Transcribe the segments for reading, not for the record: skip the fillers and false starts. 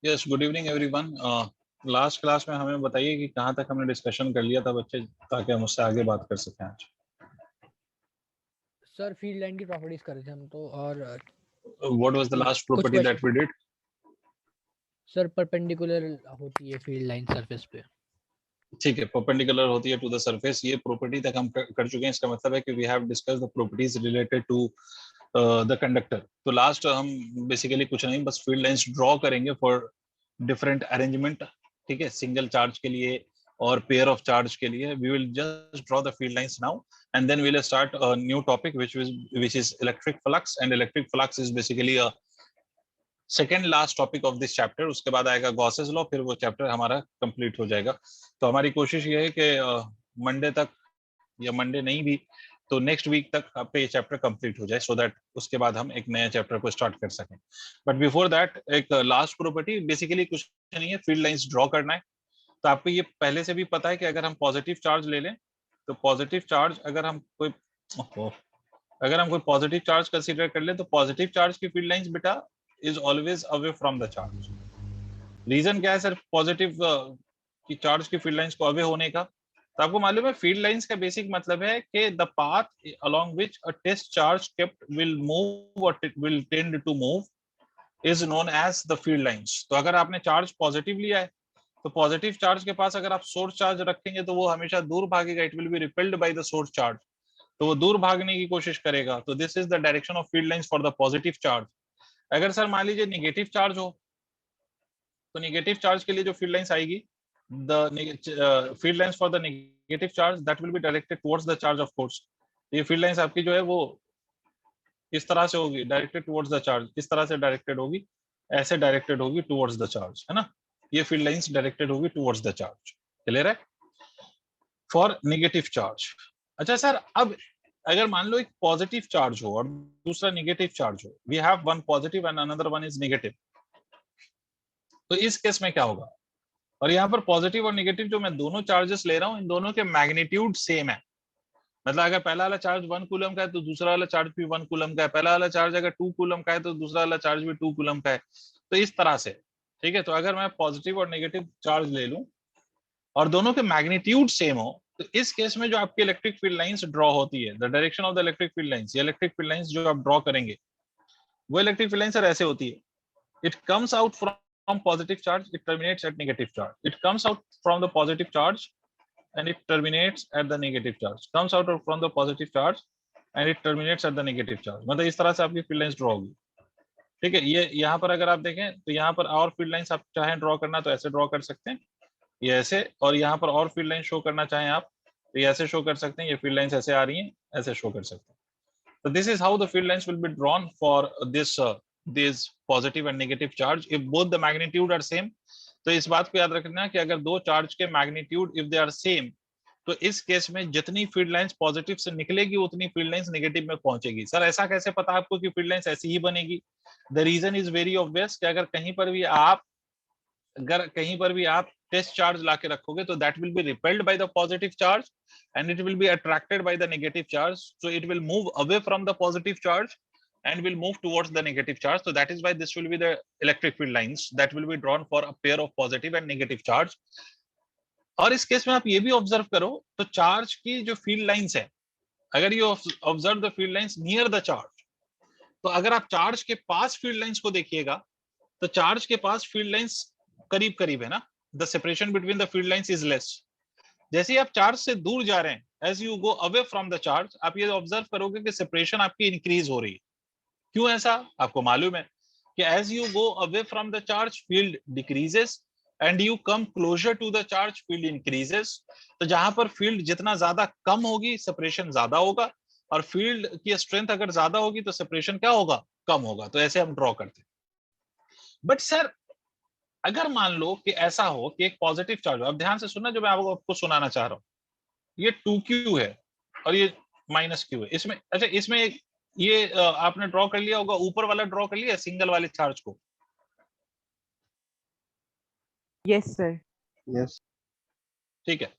Yes, good evening everyone. Last class में हमें बताइए कि कहाँ तक हमने डिस्कशन कर लिया था बच्चे, ताकि हम उससे आगे बात कर सकें आज। सर फील्ड लाइन की प्रॉपर्टीज कर रहे थे हम तो, और व्हाट वाज द लास्ट कुछ property that we did? Sir perpendicular होती है फील्ड लाइन सरफेस पे। ठीक है, परपेंडिकुलर होती है टू द सरफेस, ये प्रॉपर्टी तक हम कर चुके हैं। इसका मतलब है कि we have discuss the properties related to the conductor. तो लास्ट हम बेसिकली कुछ नहीं, बस फील्ड लाइंस ड्रॉ करेंगे फॉर डिफरेंट अरेंजमेंट। ठीक है, सिंगल चार्ज के लिए और पेयर ऑफ चार्ज के लिए we will just draw the field lines now, and then we will start a new topic which is electric flux, and electric flux is basically a second last topic of this chapter. उसके बाद आएगा Gauss's law, फिर वो chapter हमारा complete हो जाएगा। तो हमारी कोशिश ये है कि मंडे तक, या मंडे नहीं भी तो नेक्स्ट वीक तक आपका ये चैप्टर कंप्लीट हो जाए, सो दैट उसके बाद हम एक नया चैप्टर को स्टार्ट कर सकें। बट बिफोर दैट एक लास्ट प्रॉपर्टी, बेसिकली कुछ नहीं है, फील्ड लाइंस ड्रॉ करना है। तो आपको ये पहले से भी पता है कि अगर हम पॉजिटिव चार्ज ले लें, तो पॉजिटिव चार्ज अगर हम कोई पॉजिटिव चार्ज कंसीडर कर ले, तो पॉजिटिव चार्ज की फील्ड लाइंस बेटा is always away from the charge. Reason क्या है सर पॉजिटिव की चार्ज की फील्ड लाइंस को अवे होने का? तो आपको मालूम है फील्ड लाइंस का बेसिक मतलब है कि the path along which a test charge kept will move और will tend to move is known as the field lines. तो अगर आपने चार्ज पॉजिटिव लिया है, तो पॉजिटिव चार्ज के पास अगर आप सोर्स चार्ज रखेंगे तो वो हमेशा दूर भागेगा, it will be repelled by the source charge. तो वो दूर भागने की कोशिश करेगा। तो this is the direction of field lines for the positive charge. अगर सर मान लीजिए नेगेटिव चार्ज हो, तो नेगेटिव चार्ज के लिए जो फील्ड लाइंस आएगी, the field lines for the negative charge that will be directed towards the charge of course. ये फील्ड लाइंस आपकी जो है वो इस तरह से होगी, डायरेक्टेड टुवर्ड्स द चार्ज। इस तरह से डायरेक्टेड होगी, ऐसे डायरेक्टेड होगी टुवर्ड्स द चार्ज, है ना। ये फील्ड लाइंस डायरेक्टेड होगी टुवर्ड्स द चार्ज। क्लियर है फॉर नेगेटिव चार्ज? अच्छा सर, अब अगर मान लो एक पॉजिटिव चार्ज हो और दूसरा नेगेटिव चार्ज हो, we have one positive and another one is negative, तो इस केस में क्या होगा? और यहाँ पर पॉजिटिव और नेगेटिव जो मैं दोनों चार्जेस ले रहा हूँ, इन दोनों के मैग्नीट्यूड सेम है। मतलब अगर पहला वाला चार्ज 1 कूलम का है, तो दूसरा वाला चार्ज भी 1 कूलम का है। पहला वाला चार्ज अगर 2 कूलम का है, तो दूसरा वाला चार्ज भी 2 कूलम का है। तो इस तरह से, ठीक है। तो अगर मैं पॉजिटिव और नेगेटिव चार्ज ले लूं और दोनों के मैग्नीट्यूड सेम हो, तो इस केस में जो आपकी इलेक्ट्रिक फील्ड लाइंस ड्रॉ होती है, the direction of the electric field lines, ये इलेक्ट्रिक फील्ड लाइंस जो आप ड्रॉ करेंगे, वो इलेक्ट्रिक फील्ड लाइंस ऐसे होती है। It comes out from positive charge, it terminates at negative charge. It comes out from the positive charge and it terminates at the negative charge. Comes out from the positive charge and it terminates at the negative charge. मतलब इस तरह से आपकी field lines draw होगी। ठीक है, ये यहाँ पर अगर आप देखें तो यहाँ पर और फील्ड लाइंस आप चाहें ड्रॉ करना तो ऐसे ड्रॉ कर सकते हैं, ये ऐसे। और यहाँ पर और फील्ड लाइन शो करना चाहें आप तो ये ऐसे शो कर सकते हैं। ये फील्ड लाइंस ऐसे आ रही हैं, ऐसे शो कर सकते हैं। So this is how the field lines will be drawn for this positive and negative charge if both the magnitude are same. तो इस बात को याद रखना कि अगर दो चार्ज के magnitude if they are same, तो इस केस में जितनी फील्ड लाइंस पॉजिटिव से निकलेगी उतनी फील्ड लाइंस नेगेटिव में पहुंचेगी। सर ऐसा कैसे पता आपको कि फील्ड लाइंस ऐसी ही बनेगी? The reason is very obvious कि अगर कहीं पर भी आप टेस्ट चार्ज लाके रखोगे, तो that will be repelled by the positive charge and it will be attracted by the negative charge, so it will move away from the positive charge and will move towards the negative charge. So that is why this will be the electric field lines that will be drawn for a pair of positive and negative charge. और इस case में आप ये भी observe करो, तो charge की जो फील्ड लाइंस है, अगर you observe the field lines near the charge, तो अगर आप चार्ज के पास फील्ड लाइंस को देखिएगा, तो चार्ज के पास फील्ड लाइंस करीब करीब है ना, the separation between the field lines is less. जैसे ही आप चार्ज से दूर जा रहे हैं, as you go away from the charge, आप ये ऑब्जर्व करोगे कि सेपरेशन आपकी इंक्रीज हो रही है। क्यों ऐसा? आपको मालूम है कि as you go away from the charge field decreases and you come closer to the charge field increases. तो जहां पर फील्ड जितना ज्यादा कम होगी, सेपरेशन ज्यादा होगा, और फील्ड की स्ट्रेंथ अगर ज्यादा होगी तो सेपरेशन क्या होगा? कम होगा। तो ऐसे हम ड्रॉ करते हैं। बट सर अगर मान लो कि ऐसा हो कि एक पॉजिटिव चार्ज हो, अब ध्यान से सुनना जो मैं आपको सुनाना चाह रहा हूं, ये 2q है और ये -q है। इसमें अच्छा, इसमें एक ये आपने ड्रॉ कर लिया होगा, ऊपर वाला ड्रॉ कर लिया सिंगल वाले चार्ज को? Yes sir. यस, ठीक है।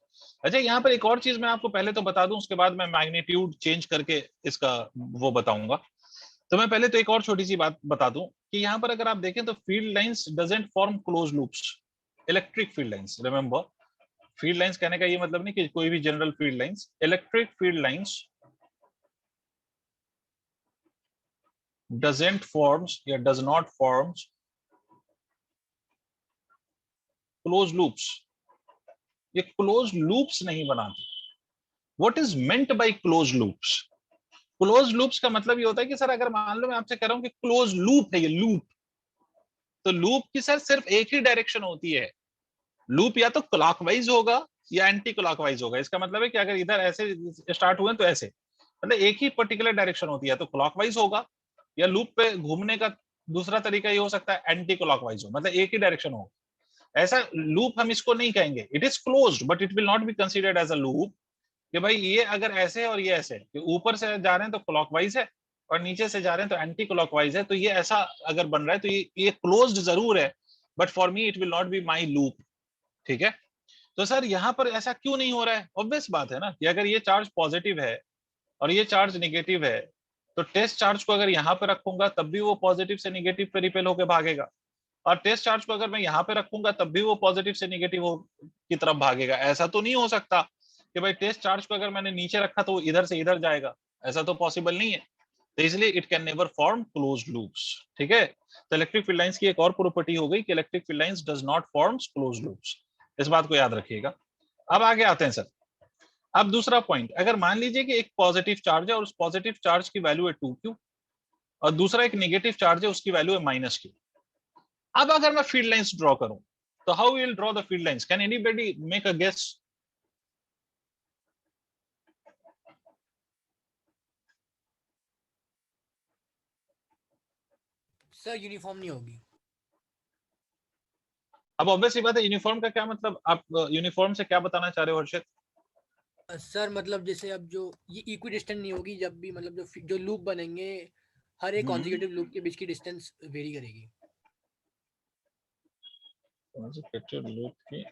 अच्छा, यहाँ पर एक और चीज मैं आपको पहले तो बता दूं, उसके बाद मैं मैग्नीट्यूड चेंज करके इसका वो बताऊंगा। तो मैं पहले तो एक और छोटी सी बात बता दूं कि यहाँ पर अगर आप देखें तो field lines doesn't form close loops, electric field lines, remember field lines कहने का ये मतलब नहीं कि कोई भी general field lines, electric field lines doesn't forms या does not forms closed loops, ये closed loops नहीं बनाते। What is meant by closed loops? Closed loops का मतलब ये होता है कि सर अगर मान लो मैं आपसे कह रहा हूं कि closed loop है ये loop, तो loop की सर सिर्फ एक ही डायरेक्शन होती है, loop या तो क्लॉकवाइज होगा या एंटी क्लॉकवाइज होगा। इसका मतलब है कि अगर इधर ऐसे स्टार्ट हुए तो ऐसे, मतलब एक ही पर्टिकुलर डायरेक्शन होती है, तो क्लॉकवाइज होगा, या लूप पे घूमने का दूसरा तरीका ये हो सकता है एंटी क्लॉकवाइज हो, मतलब एक ही डायरेक्शन हो। ऐसा लूप हम इसको नहीं कहेंगे, it is closed but it will not be considered as a loop कि भाई ये अगर ऐसे है और ये ऐसे है, ऊपर से जा रहे हैं तो क्लॉकवाइज है और नीचे से जा रहे हैं तो एंटी क्लॉकवाइज है, तो ये ऐसा अगर बन रहा है तो ये क्लोज्ड जरूर है, but for me it will not be my loop. ठीक है, तो सर यहाँ पर ऐसा क्यों नहीं हो रहा है? ऑब्वियस बात है ना कि अगर ये चार्ज पॉजिटिव है और ये चार्ज निगेटिव है, तो टेस्ट चार्ज को अगर यहाँ पे रखूंगा तब भी वो पॉजिटिव से निगेटिव पे रिपेल होकर भागेगा, और टेस्ट चार्ज को अगर मैं यहाँ पे रखूंगा तब भी वो पॉजिटिव से निगेटिव की तरफ भागेगा। ऐसा तो नहीं हो सकता कि भाई टेस्ट चार्ज को अगर मैंने नीचे रखा तो वो इधर से इधर जाएगा, ऐसा तो पॉसिबल नहीं है। तो इसलिए it can never form closed loops. ठीक है, तो इलेक्ट्रिक फील्ड लाइंस की एक और प्रॉपर्टी हो गई कि electric field lines does not forms closed loops, इस बात को याद रखिएगा। अब आगे आते हैं सर। अब दूसरा पॉइंट, अगर मान लीजिए कि एक पॉजिटिव चार्ज है और उस पॉजिटिव चार्ज की वैल्यू है 2q और दूसरा एक नेगेटिव चार्ज है उसकी वैल्यू है -q। अब अगर मैं फील्ड लाइंस ड्रॉ करूं तो how will draw the field lines? Can anybody make a guess? Sir uniform नहीं होगी। अब ऑब्वियसली बात है, यूनिफॉर्म का क्या मतलब? आप यूनिफॉर्म से क्या बताना चाह रहे हो हर्षित? सर मतलब जैसे अब जो ये इक्विडिस्टेंट नहीं होगी, जब भी मतलब जो लूप बनेंगे हर एक कॉन्जिक्यूटिव लूप के बीच की डिस्टेंस वेरी करेगी। कॉन्जिक्यूटिव लूप की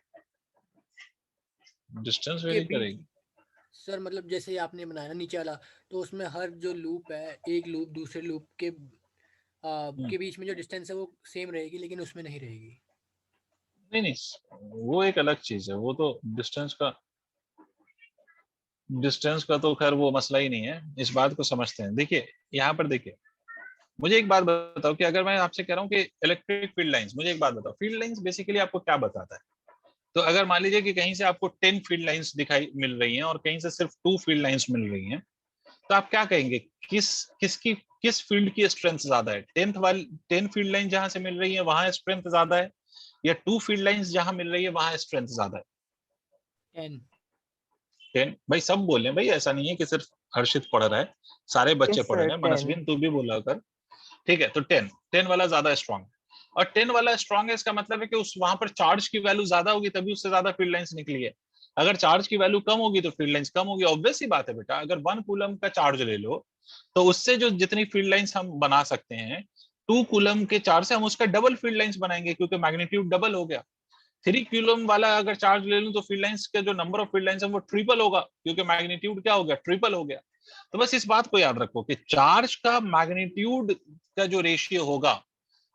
डिस्टेंस के वेरी बीच करेगी? सर मतलब जैसे आपने बनाया ना नीचे वाला, तो उसमें हर जो लूप है एक लूप दूसरे लूप के बीच में जो डिस्टेंस है वो सेम रहेगी, लेकिन उसमें नहीं रहेगी। नहीं नहीं, वो एक अलग चीज है, वो तो डिस्टेंस का तो खैर वो मसला ही नहीं है, इस बात को समझते हैं। देखिए यहाँ पर देखिए, मुझे एक बात बताओ कि अगर मैं आपसे कह रहा हूँ कि इलेक्ट्रिक फील्ड लाइंस, मुझे एक बात बताओ, फील्ड लाइंस बेसिकली आपको क्या बताता है? तो अगर मान लीजिए कि कहीं से आपको 10 फील्ड लाइंस दिखाई मिल रही हैं और कहीं से सिर्फ 2 फील्ड लाइंस मिल रही हैं, तो आप क्या कहेंगे किस फील्ड की स्ट्रेंथ ज्यादा है? 10 फील्ड लाइन जहां से मिल रही है वहां स्ट्रेंथ ज्यादा है, या 2 फील्ड लाइंस जहां मिल रही है वहां स्ट्रेंथ ज्यादा है? 10। 10 भाई, सब बोल रहे हैं भाई, ऐसा नहीं है कि सिर्फ हर्षित पढ़ रहा है, सारे बच्चे Yes, पढ़ sir. रहे हैं, 10. मनस्विन तू भी बोला कर। ठीक है, तो 10 वाला ज्यादा स्ट्रांग, और 10 वाला स्ट्रांग है, इसका मतलब है कि उस वहां पर चार्ज की वैल्यू ज्यादा होगी तभी उससे ज्यादा फील्ड लाइंस निकली है। अगर चार्ज की वैल्यू कम होगी तो फील्ड लाइंस कम होगी, ऑब्वियस ही बात है बेटा। अगर 1 कूलम का चार्ज ले लो तो उससे जो जितनी फील्ड लाइंस हम बना सकते हैं, 2 कूलम के चार्ज से हम उसका डबल फील्ड लाइंस बनाएंगे, क्योंकि मैग्नीट्यूड डबल हो गया। 3 कूलम वाला अगर चार्ज ले लूं तो फील्ड लाइंस का जो नंबर ऑफ फील्ड लाइंस है वो ट्रिपल होगा, क्योंकि मैग्नीट्यूड क्या हो गया? ट्रिपल हो गया। तो बस इस बात को याद रखो कि चार्ज का मैग्नीट्यूड का जो रेशियो होगा,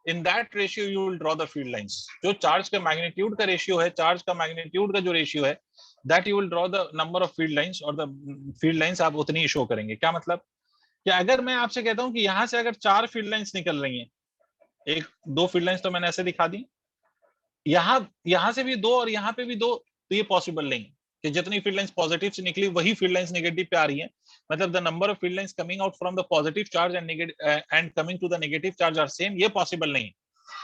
in that ratio you will draw the field lines. जो चार्ज का मैग्नीट्यूड का रेशियो है, चार्ज का मैग्नीट्यूड का जो रेशियो है, that you will draw the number of field lines, और द फील्ड लाइंस आप उतनी ही शो करेंगे। क्या मतलब कि अगर मैं आपसे कहता हूं कि यहां से अगर 4 फील्ड लाइंस निकल रही हैं, एक 2 फील्ड लाइंस तो मैंने ऐसे दिखा दी, यहां से भी 2 और यहाँ पे भी 2, तो ये पॉसिबल नहीं कि जितनी फील्ड लाइंस पॉजिटिव से निकली वही फील्ड लाइंस नेगेटिव पे आ रही है। मतलब the number of field lines coming out from the positive charge and coming to the negative charge are same, ये पॉसिबल नहीं है।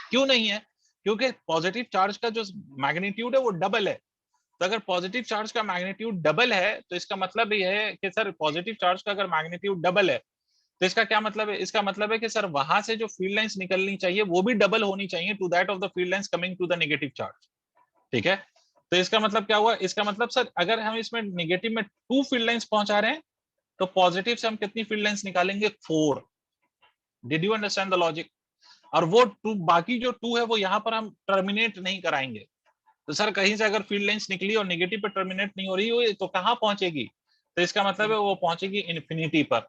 क्यों नहीं है? क्योंकि पॉजिटिव चार्ज का जो मैग्नीट्यूड है वो डबल है। तो अगर पॉजिटिव चार्ज का मैग्नीट्यूड डबल है तो इसका मतलब ये है कि सर पॉजिटिव चार्ज का अगर मैग्नीट्यूड डबल है तो इसका क्या मतलब है? इसका मतलब है कि सर वहां से जो फील्ड लाइंस निकलनी चाहिए वो भी डबल होनी चाहिए to that of the field lines coming to the negative charge. ठीक है, तो इसका मतलब क्या हुआ? इसका मतलब सर अगर हम इसमें नेगेटिव में 2 फील्ड लाइंस पहुंचा रहे हैं तो पॉजिटिव से हम कितनी फील्ड लाइंस निकालेंगे? 4। Did you understand the logic? और वो 2, बाकी जो 2 है वो यहाँ पर हम टर्मिनेट नहीं कराएंगे। तो सर कहीं से अगर फील्ड लाइंस निकली और नेगेटिव पे टर्मिनेट नहीं हो रही हो तो कहाँ पहुंचेगी? तो इसका मतलब है वो पहुंचेगी इन्फिनिटी पर।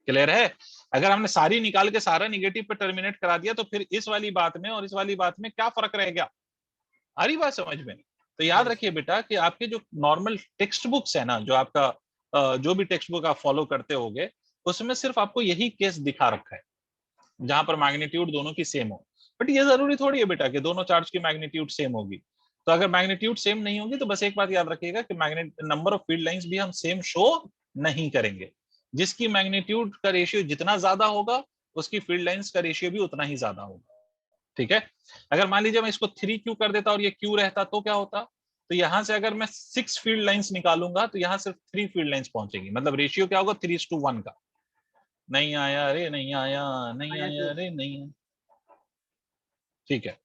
क्लियर है? अगर हमने सारी निकाल के सारा निगेटिव पे टर्मिनेट करा दिया तो फिर इस वाली बात में और इस वाली बात में क्या फर्क रह गया? आ रही बात समझ में? तो याद रखिए बेटा कि आपके जो नॉर्मल टेक्स्ट बुक्स है ना, जो आपका जो भी टेक्स्ट बुक आप फॉलो करते होगे, उसमें सिर्फ आपको यही केस दिखा रखा है जहां पर मैग्नीट्यूड दोनों की सेम हो। बट ये जरूरी थोड़ी है बेटा कि दोनों चार्ज की मैग्नीट्यूड सेम होगी। तो अगर मैग्नीट्यूड सेम नहीं होगी तो बस एक बात याद रखिएगा कि नंबर ऑफ फील्ड लाइंस भी हम सेम शो नहीं करेंगे। जिसकी मैग्नीट्यूड का रेशियो जितना ज्यादा होगा उसकी फील्ड लाइंस का रेशियो भी उतना ही ज्यादा होगा। ठीक है? अगर मान लीजिए मैं इसको 3Q कर देता और ये Q रहता तो क्या होता? तो यहां से अगर मैं 6 फील्ड लाइंस निकालूंगा तो यहां सिर्फ 3 फील्ड लाइंस पहुंचेंगी। मतलब रेशियो क्या होगा? 3:1 का। नहीं आया, अरे नहीं आया, नहीं आया, अरे नहीं आया। ठीक है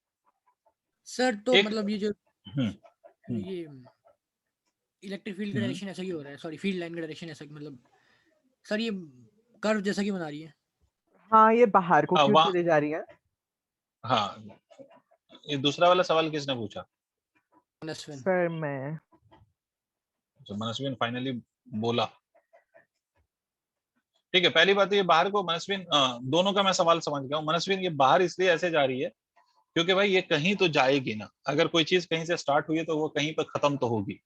सर। तो एक मतलब ये जो हम्म ये इलेक्ट्रिक फील्ड का डायरेक्शन ऐसा ही हो रहा है, सॉरी फील्ड लाइन का डायरेक्शन ऐसा, मतलब सर ये कर्व जैसा क्यों बना रही है? हाँ, ये बाहर को क्यों वहाँ चले जा रही है? हाँ, ये दूसरा वाला सवाल किसने पूछा? मनस्विन। सर मैं तो मनस्विन फाइनली बोला। ठीक है, पहली बात तो ये बाहर को मनस्विन दोनों का मैं सवाल समझ गया हूँ। मनस्विन ये बाहर इसलिए ऐसे जा रही है क्योंकि भाई ये कहीं तो जाएगी ना। अगर कोई चीज कहीं से स्टार्ट हुई है तो वो कहीं पर खत्म तो होगी।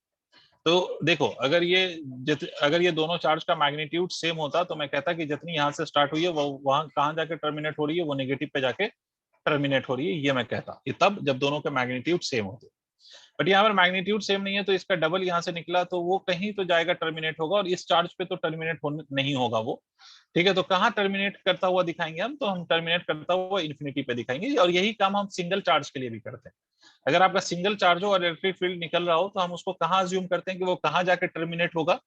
तो देखो, अगर ये दोनों चार्ज का मैग्नीट्यूड सेम होता तो मैं कहता कि जितनी यहाँ से स्टार्ट हुई है वो वहां कहाँ जाके टर्मिनेट हो रही है, वो नेगेटिव पे जाके टर्मिनेट हो रही है। ये मैं कहता ये तब जब दोनों के मैग्नीट्यूड सेम होते। बट यहाँ पर मैग्नीट्यूड सेम नहीं है तो इसका डबल यहाँ से निकला तो वो कहीं तो जाएगा, टर्मिनेट होगा, और इस चार्ज पे तो टर्मिनेट नहीं होगा वो। ठीक है, तो कहाँ टर्मिनेट करता हुआ दिखाएंगे हम? तो हम टर्मिनेट करता हुआ इन्फिनिटी पे दिखाएंगे। और यही काम हम सिंगल चार्ज के लिए भी करते हैं। अगर आपका सिंगल चार्ज हो और इलेक्ट्रिक फील्ड निकल रहा हो तो हम उसको कहाँ अज्यूम करते हैं कि वो कहाँ जाके टर्मिनेट होगा?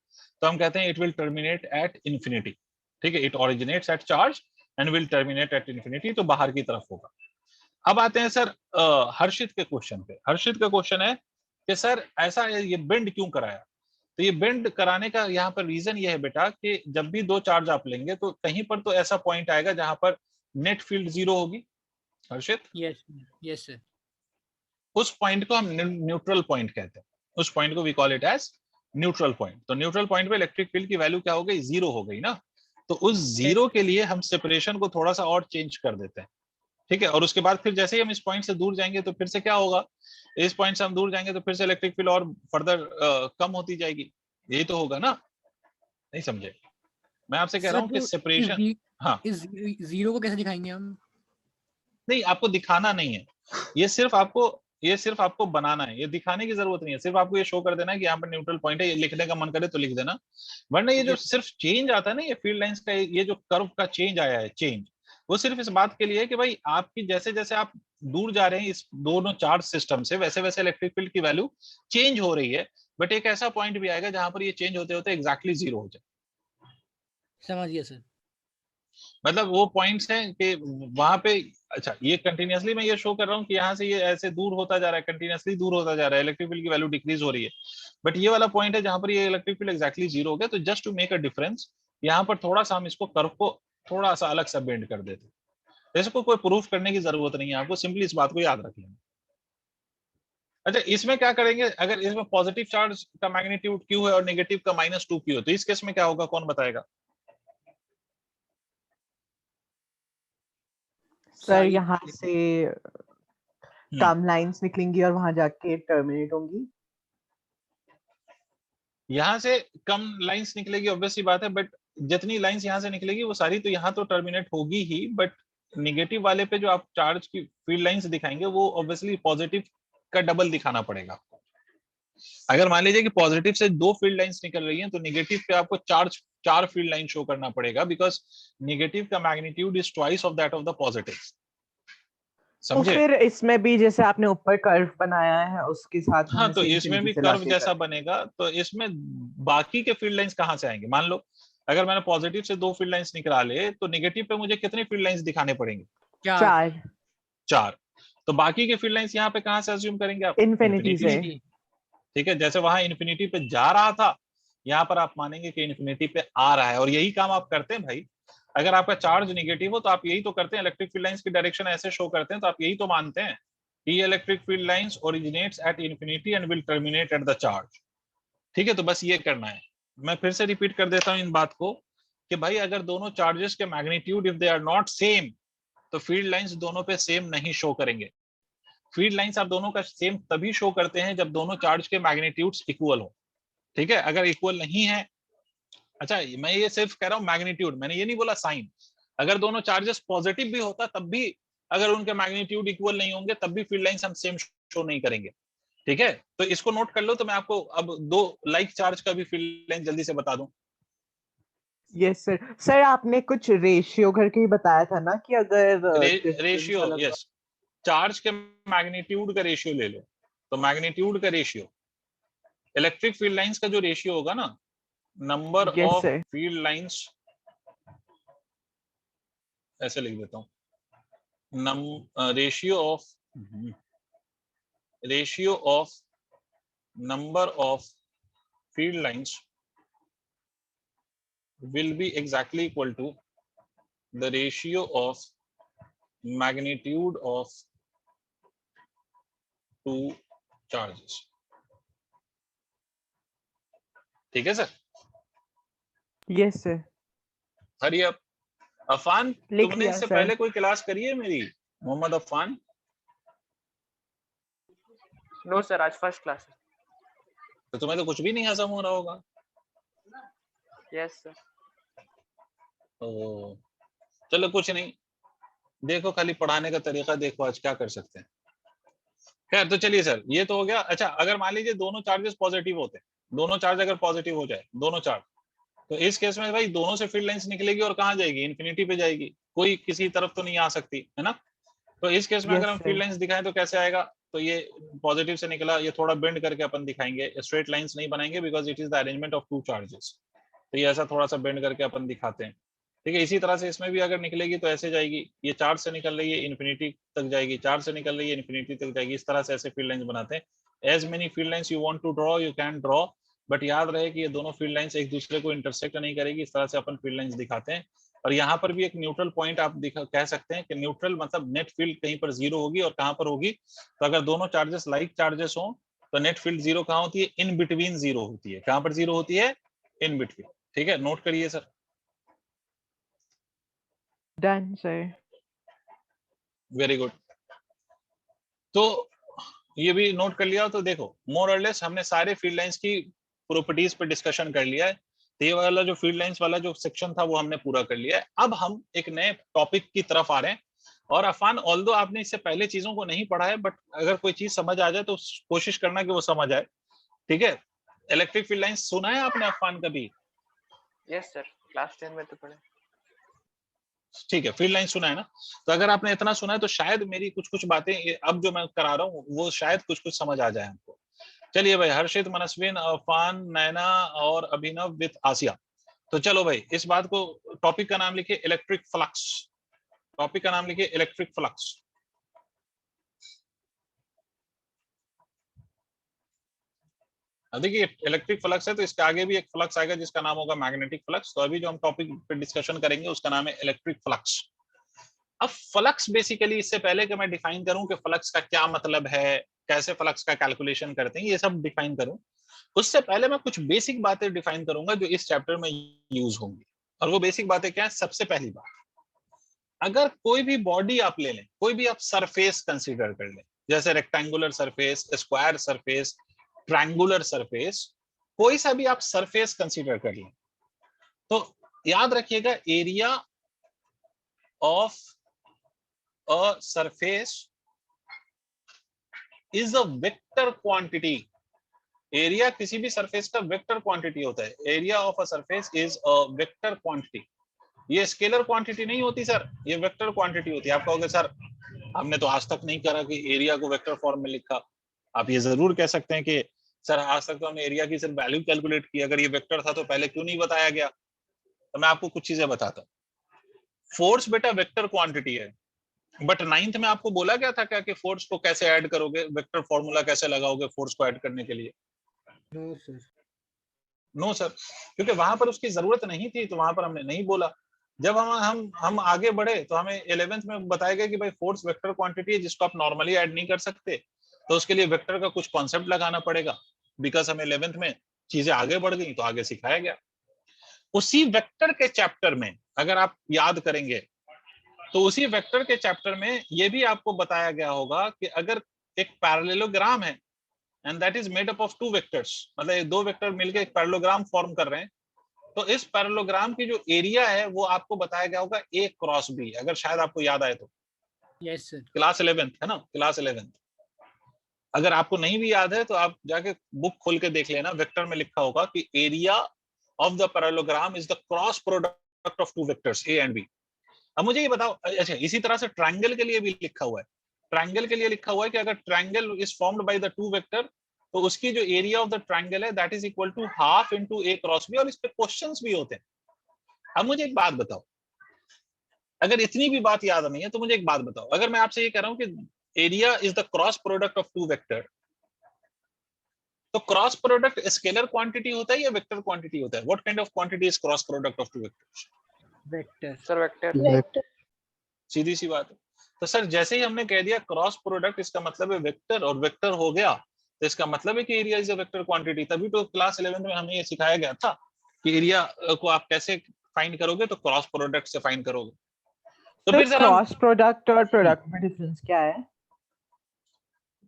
तो हम कहते हैं it will terminate at infinity. ठीक है, it originates at charge and will terminate at infinity. तो बाहर की तरफ होगा। अब आते हैं सर हर्षित के क्वेश्चन पे। हर्षित का क्वेश्चन है कि सर ऐसा ये बेंड क्यों कराया? तो ये बेंड कराने का यहाँ पर रीजन ये है बेटा कि जब भी दो चार्ज आप लेंगे तो कहीं पर तो ऐसा पॉइंट आएगा जहां पर नेट फील्ड 0 होगी। Harshit, yes yes sir. उस पॉइंट को हम न्यूट्रल पॉइंट कहते हैं। उस पॉइंट को we call it as neutral point. तो न्यूट्रल पॉइंट पे इलेक्ट्रिक फील्ड की वैल्यू क्या हो गई? 0 हो गई ना। तो उस 0 के लिए हम सेपरेशन को थोड़ा सा और चेंज कर देते हैं। ठीक है, और उसके बाद फिर जैसे ही हम इस पॉइंट से दूर जाएंगे तो फिर से क्या होगा? इस पॉइंट से हम दूर जाएंगे तो फिर से इलेक्ट्रिक फील्ड और फर्दर कम होती जाएगी। यही तो होगा ना? नहीं समझे? मैं आपसे कह रहा सर हूँ कि तो सेपरेशन। हाँ, इस जीरो को कैसे दिखाएंगे हम? नहीं, आपको दिखाना नहीं है। ये सिर्फ आपको बनाना है। ये दिखाने की जरूरत नहीं है। सिर्फ आपको ये शो कर देना है कि यहाँ पर न्यूट्रल पॉइंट है। ये लिखने का मन करे तो लिख देना। वरना ये जो यस सिर्फ चेंज आता है ना, ये फील्ड लाइंस का, ये जो कर्व का चेंज आया है, चेंज, वो सिर्फ इस बात के लिए है कि भाई आपकी जैसे जैसे आप दूर जा रहे हैं इस दोनों चार्ज सिस्टम से, वैसे वैसे इलेक्ट्रिक फील्ड की वैल्यू चेंज हो रही है। बट एक ऐसा पॉइंट भी आएगा जहां पर ये चेंज होते होते एग्जैक्टली 0 हो जाए। समझ गया सर। मतलब वो पॉइंट्स हैं कि वहां पे, अच्छा ये कंटिन्यूअसली मैं ये शो कर रहा हूँ कि यहाँ से ये ऐसे दूर होता जा रहा है, कंटिन्यूअसली दूर होता जा रहा है, इलेक्ट्रिक फील्ड की वैल्यू डिक्रीज हो रही है। बट ये वाला पॉइंट है जहां पर ये इलेक्ट्रिक फील्ड एक्जैक्टली 0 हो गया। तो just to make a difference यहाँ पर थोड़ा सा हम इसको कर्व को थोड़ा सा अलग सा बेंड कर देते हैं। इसको कोई प्रूफ करने की जरूरत नहीं है, आपको सिंपली इस बात को याद रख लेना। अच्छा, इसमें क्या करेंगे? अगर इसमें पॉजिटिव चार्ज का मैग्नीट्यूड Q है और नेगेटिव का -2Q है तो इस केस में क्या होगा? कौन बताएगा? सर यहाँ से हम्म, कम लाइंस निकलेंगी और वहां जाके टर्मिनेट होंगी। यहाँ से कम लाइंस निकलेगी, ऑब्वियसली बात है। बट जितनी लाइंस यहाँ से निकलेगी वो सारी तो यहाँ तो टर्मिनेट होगी ही। बट निगेटिव वाले पे जो आप चार्ज की फील्ड लाइंस दिखाएंगे वो ऑब्वियसली पॉजिटिव का डबल दिखाना पड़ेगा आपको। अगर मान लीजिए कि पॉजिटिव से 2 फील्ड लाइंस निकल रही हैं तो निगेटिव पे आपको 4 फील्ड लाइन शो करना पड़ेगा, बिकॉज निगेटिव का magnitude is twice of that of the positive. तो समझे? फिर इसमें भी जैसे आपने ऊपर कर्व बनाया है उसके साथ हाँ, हमें तो से इसमें इंफिनिटी भी से कर्व लाके जैसा कर। बनेगा। तो इसमें बाकी के फील्ड लाइंस कहाँ से आएंगे? मान लो अगर मैंने पॉजिटिव से 2 फील्ड लाइंस निकाला ले तो नेगेटिव पे मुझे कितने फील्ड लाइंस दिखाने पड़ेंगे? 4। 4। तो बाकी के फील्ड लाइंस यहाँ पे कहाँ से अज्यूम करेंगे आप? इन्फिनिटी इन्फिनिटी से। से। ठीक है, जैसे वहां इन्फिनिटी पे जा रहा था, यहाँ पर आप मानेंगे कि इन्फिनिटी पे आ रहा है। और यही काम आप करते हैं भाई। अगर आपका चार्ज निगेटिव हो तो आप यही तो करते हैं, इलेक्ट्रिक फील्ड लाइंस की डायरेक्शन ऐसे शो करते हैं। तो आप यही तो मानते हैं कि ये electric field lines originates at infinity and will terminate at the charge. ठीक है, तो बस ये करना है। मैं फिर से रिपीट कर देता हूँ इन बात को कि भाई अगर दोनों चार्जेस के magnitude if they are not same तो फील्ड लाइंस दोनों पे सेम नहीं शो करेंगे। फील्ड लाइंस आप दोनों का सेम तभी शो करते हैं जब दोनों चार्ज के मैग्नीट्यूड्स इक्वल हो। ठीक है, अगर इक्वल नहीं है, अच्छा मैं ये सिर्फ कह रहा हूं मैग्नीट्यूड, मैंने ये नहीं बोला साइन। अगर दोनों चार्जेस पॉजिटिव भी होता तब भी अगर उनके मैग्नीट्यूड इक्वल नहीं होंगे तब भी फील्ड लाइंस हम सेम शो नहीं करेंगे। ठीक है, तो इसको नोट कर लो। तो मैं आपको अब दो लाइक चार्ज का भी फील्ड लाइन जल्दी से बता दूं। Yes sir. सर आपने कुछ रेशियो करके ही बताया था ना कि अगर डिस्टेंस रेशियो, अलग यस, चार्ज के मैग्नीट्यूड का रेशियो ले लो। तो मैग्नीट्यूड का रेशियो, इलेक्ट्रिक फील्ड लाइंस का जो रेशियो होगा ना, number yes of sir. Field lines, ऐसे लिख देता हूं, ratio of number of field lines will be exactly equal to the ratio of magnitude of two charges। ठीक है sir? Yes sir. Hurry up. Afan, लिख तुमने लिया इससे सर। पहले कोई क्लास करी है मेरी? मोहम्मद अफान? नो सर, आज फर्स्ट क्लास है। तो तुम्हें तो कुछ भी नहीं हजम हो रहा होगा। Yes sir. तो चलो कुछ नहीं, देखो खाली पढ़ाने का तरीका देखो, आज क्या कर सकते हैं। खैर, तो चलिए सर, ये तो हो गया। अच्छा, अगर मान लीजिए दोनों चार्जेस पॉजिटिव होते हैं, दोनों चार्ज अगर पॉजिटिव हो जाए, दोनों चार्ज, तो इस केस में भाई दोनों से फील्ड लाइंस निकलेगी और कहाँ जाएगी? इन्फिनिटी पे जाएगी, कोई किसी तरफ तो नहीं आ सकती है ना। तो इस केस में अगर यस हम सर। फील्ड लाइंस दिखाएं तो कैसे आएगा? तो ये पॉजिटिव से निकला, ये थोड़ा बेंड करके अपन दिखाएंगे, स्ट्रेट लाइंस नहीं बनाएंगे because it is the arrangement of two charges. तो ये ऐसा थोड़ा सा बेंड करके अपन दिखाते हैं। ठीक है, इसी तरह से इसमें भी अगर निकलेगी तो ऐसे जाएगी, ये चार्ज से निकल रही है इन्फिनिटी तक जाएगी, चार्ज से निकल रही है इन्फिनिटी तक जाएगी। इस तरह से ऐसे फील्ड लाइंस बनाते हैं। As many field lines you want to draw you can draw, but याद रहे कि ये दोनों फील्ड लाइंस एक दूसरे को इंटरसेक्ट नहीं करेगी। इस तरह से अपन फील्ड लाइंस दिखाते हैं। और यहाँ पर भी एक न्यूट्रल पॉइंट आप कह सकते हैं कि न्यूट्रल मतलब नेट फील्ड कहीं पर जीरो होगी और कहाँ पर होगी? तो अगर दोनों चार्जेस लाइक चार्जेस हो तो नेट फील्ड जीरो कहाँ होती है? इन बिटवीन जीरो होती है। कहाँ पर जीरो होती है? In between. ठीक है, नोट करिए sir. Done sir. Very good. तो ये भी नोट कर लिया। तो देखो, मोर और लेस हमने सारे फील्ड लाइंस की प्रॉपर्टीज पे डिस्कशन कर लिया है। तो ये वाला जो फील्ड लाइंस वाला जो सेक्शन था वो हमने पूरा कर लिया है। अब हम एक नए टॉपिक की तरफ आ रहे हैं। और अफान, ऑल्दो आपने इससे पहले चीजों को नहीं पढ़ा है, बट अगर कोई चीज समझ आ जाए तो कोशिश करना कि वो समझ आए। ठीक है, इलेक्ट्रिक फील्ड लाइंस सुना है आपने अफान कभी? यस सर, क्लास 10 में तो पढ़े। ठीक है, फील्ड लाइन सुना है ना। तो अगर आपने इतना सुना है तो शायद मेरी कुछ कुछ बातें अब जो मैं करा रहा हूँ वो शायद कुछ कुछ समझ आ जाए हमको। चलिए भाई, हर्षित, मनस्विन, अफान, नैना और अभिनव विद आसिया। तो चलो भाई, इस बात को, टॉपिक का नाम लिखिए इलेक्ट्रिक फ्लक्स। टॉपिक का नाम लिखिए इलेक्ट्रिक फ्लक्स। देखिए, इलेक्ट्रिक फ्लक्स है तो इसके आगे भी एक फ्लक्स आएगा जिसका नाम होगा मैग्नेटिक फ्लक्स। तो अभी जो हम टॉपिक पे डिस्कशन करेंगे उसका नाम है इलेक्ट्रिक फ्लक्स। अब फ्लक्स बेसिकली, इससे पहले कि मैं डिफाइन करूं कि फ्लक्स का क्या मतलब है, कैसे फ्लक्स का कैलकुलेशन करते हैं, ये सब डिफाइन करूं, उससे पहले मैं कुछ बेसिक बातें डिफाइन करूंगा जो इस चैप्टर में यूज होंगी। और वो बेसिक बातें क्या है? सबसे पहली बात, अगर कोई भी बॉडी आप ले लें, कोई भी आप सरफेस कंसीडर कर लें, जैसे rectangular surface, square surface, triangular surface, कोई सा भी आप सरफेस कंसीडर कर लें, तो याद रखिएगा area of a surface is a vector quantity. Area किसी भी सरफेस का वेक्टर क्वांटिटी होता है। Area of a surface is a vector quantity. ये स्केलर क्वांटिटी नहीं होती सर, ये वेक्टर क्वांटिटी होती है। आप कहोगे सर हमने तो आज तक नहीं करा कि एरिया को वेक्टर फॉर्म में लिखा। आप ये जरूर कह सकते हैं कि सर आज तक तो हमने एरिया की सिर्फ वैल्यू कैलकुलेट की, अगर ये वेक्टर था तो पहले क्यों नहीं बताया गया? तो मैं आपको कुछ चीजें बताता हूँ। फोर्स बेटा वेक्टर क्वांटिटी है, बट 9th में आपको बोला गया था क्या कि फोर्स को कैसे ऐड करोगे, वेक्टर फॉर्मूला कैसे लगाओगे फोर्स को ऐड करने के लिए? No sir. नो सर, क्योंकि वहां पर उसकी जरूरत नहीं थी, तो वहां पर हमने नहीं बोला। जब हम आगे बढ़े तो हमें 11th में बताया गया कि भाई फोर्स वेक्टर क्वांटिटी है जिसको आप नॉर्मली ऐड नहीं कर सकते, तो उसके लिए वेक्टर का कुछ कॉन्सेप्ट लगाना पड़ेगा। बिकॉज हमें 11th में चीजें आगे बढ़ गई तो आगे सिखाया गया। उसी वेक्टर के चैप्टर में अगर आप याद करेंगे तो उसी वेक्टर के चैप्टर में ये भी आपको बताया गया होगा कि अगर एक पैरेललोग्राम है and that is made up of two vectors, मतलब ये दो वेक्टर मिलकर एक पैरेललोग्राम फॉर्म कर रहे हैं, तो इस पैरेललोग्राम की जो एरिया है वो आपको बताया गया होगा A क्रॉस B, अगर शायद आपको याद आए तो। Yes sir. क्लास 11th है ना, क्लास 11th। अगर आपको नहीं भी याद है तो आप जाके बुक खोल के देख लेना, वेक्टर में लिखा होगा कि area of the parallelogram is the cross product of two vectors A and B। अब मुझे ये बताओ, अच्छा इसी तरह से ट्रायंगल के लिए भी लिखा हुआ है, ट्रायंगल के लिए लिखा हुआ है कि अगर triangle is formed by the two vector तो उसकी जो एरिया ऑफ द ट्रायंगल है that is equal to half into A cross B, और इस पे क्वेश्चंस भी होते हैं। अब मुझे एक बात बताओ, अगर इतनी भी बात याद नहीं है तो मुझे एक बात बताओ, अगर मैं आपसे ये कह रहा हूं कि area is the cross product of two vector, तो क्रॉस प्रोडक्ट स्केलर क्वांटिटी होता है या वेक्टर क्वांटिटी होता है? What kind of quantity is cross product of two vectors? Vector sir vector. सीधी सी बात है। तो सर जैसे ही हमने कह दिया क्रॉस प्रोडक्ट, इसका मतलब है वेक्टर, और वेक्टर हो गया तो इसका मतलब है कि area is a vector quantity. तभी तो क्लास 11 में हमें ये सिखाया गया था कि एरिया को आप कैसे फाइंड करोगे, तो क्रॉस प्रोडक्ट से फाइंड करोगे। तो फिर सर क्रॉस प्रोडक्ट और प्रोडक्ट में डिफरेंस क्या है?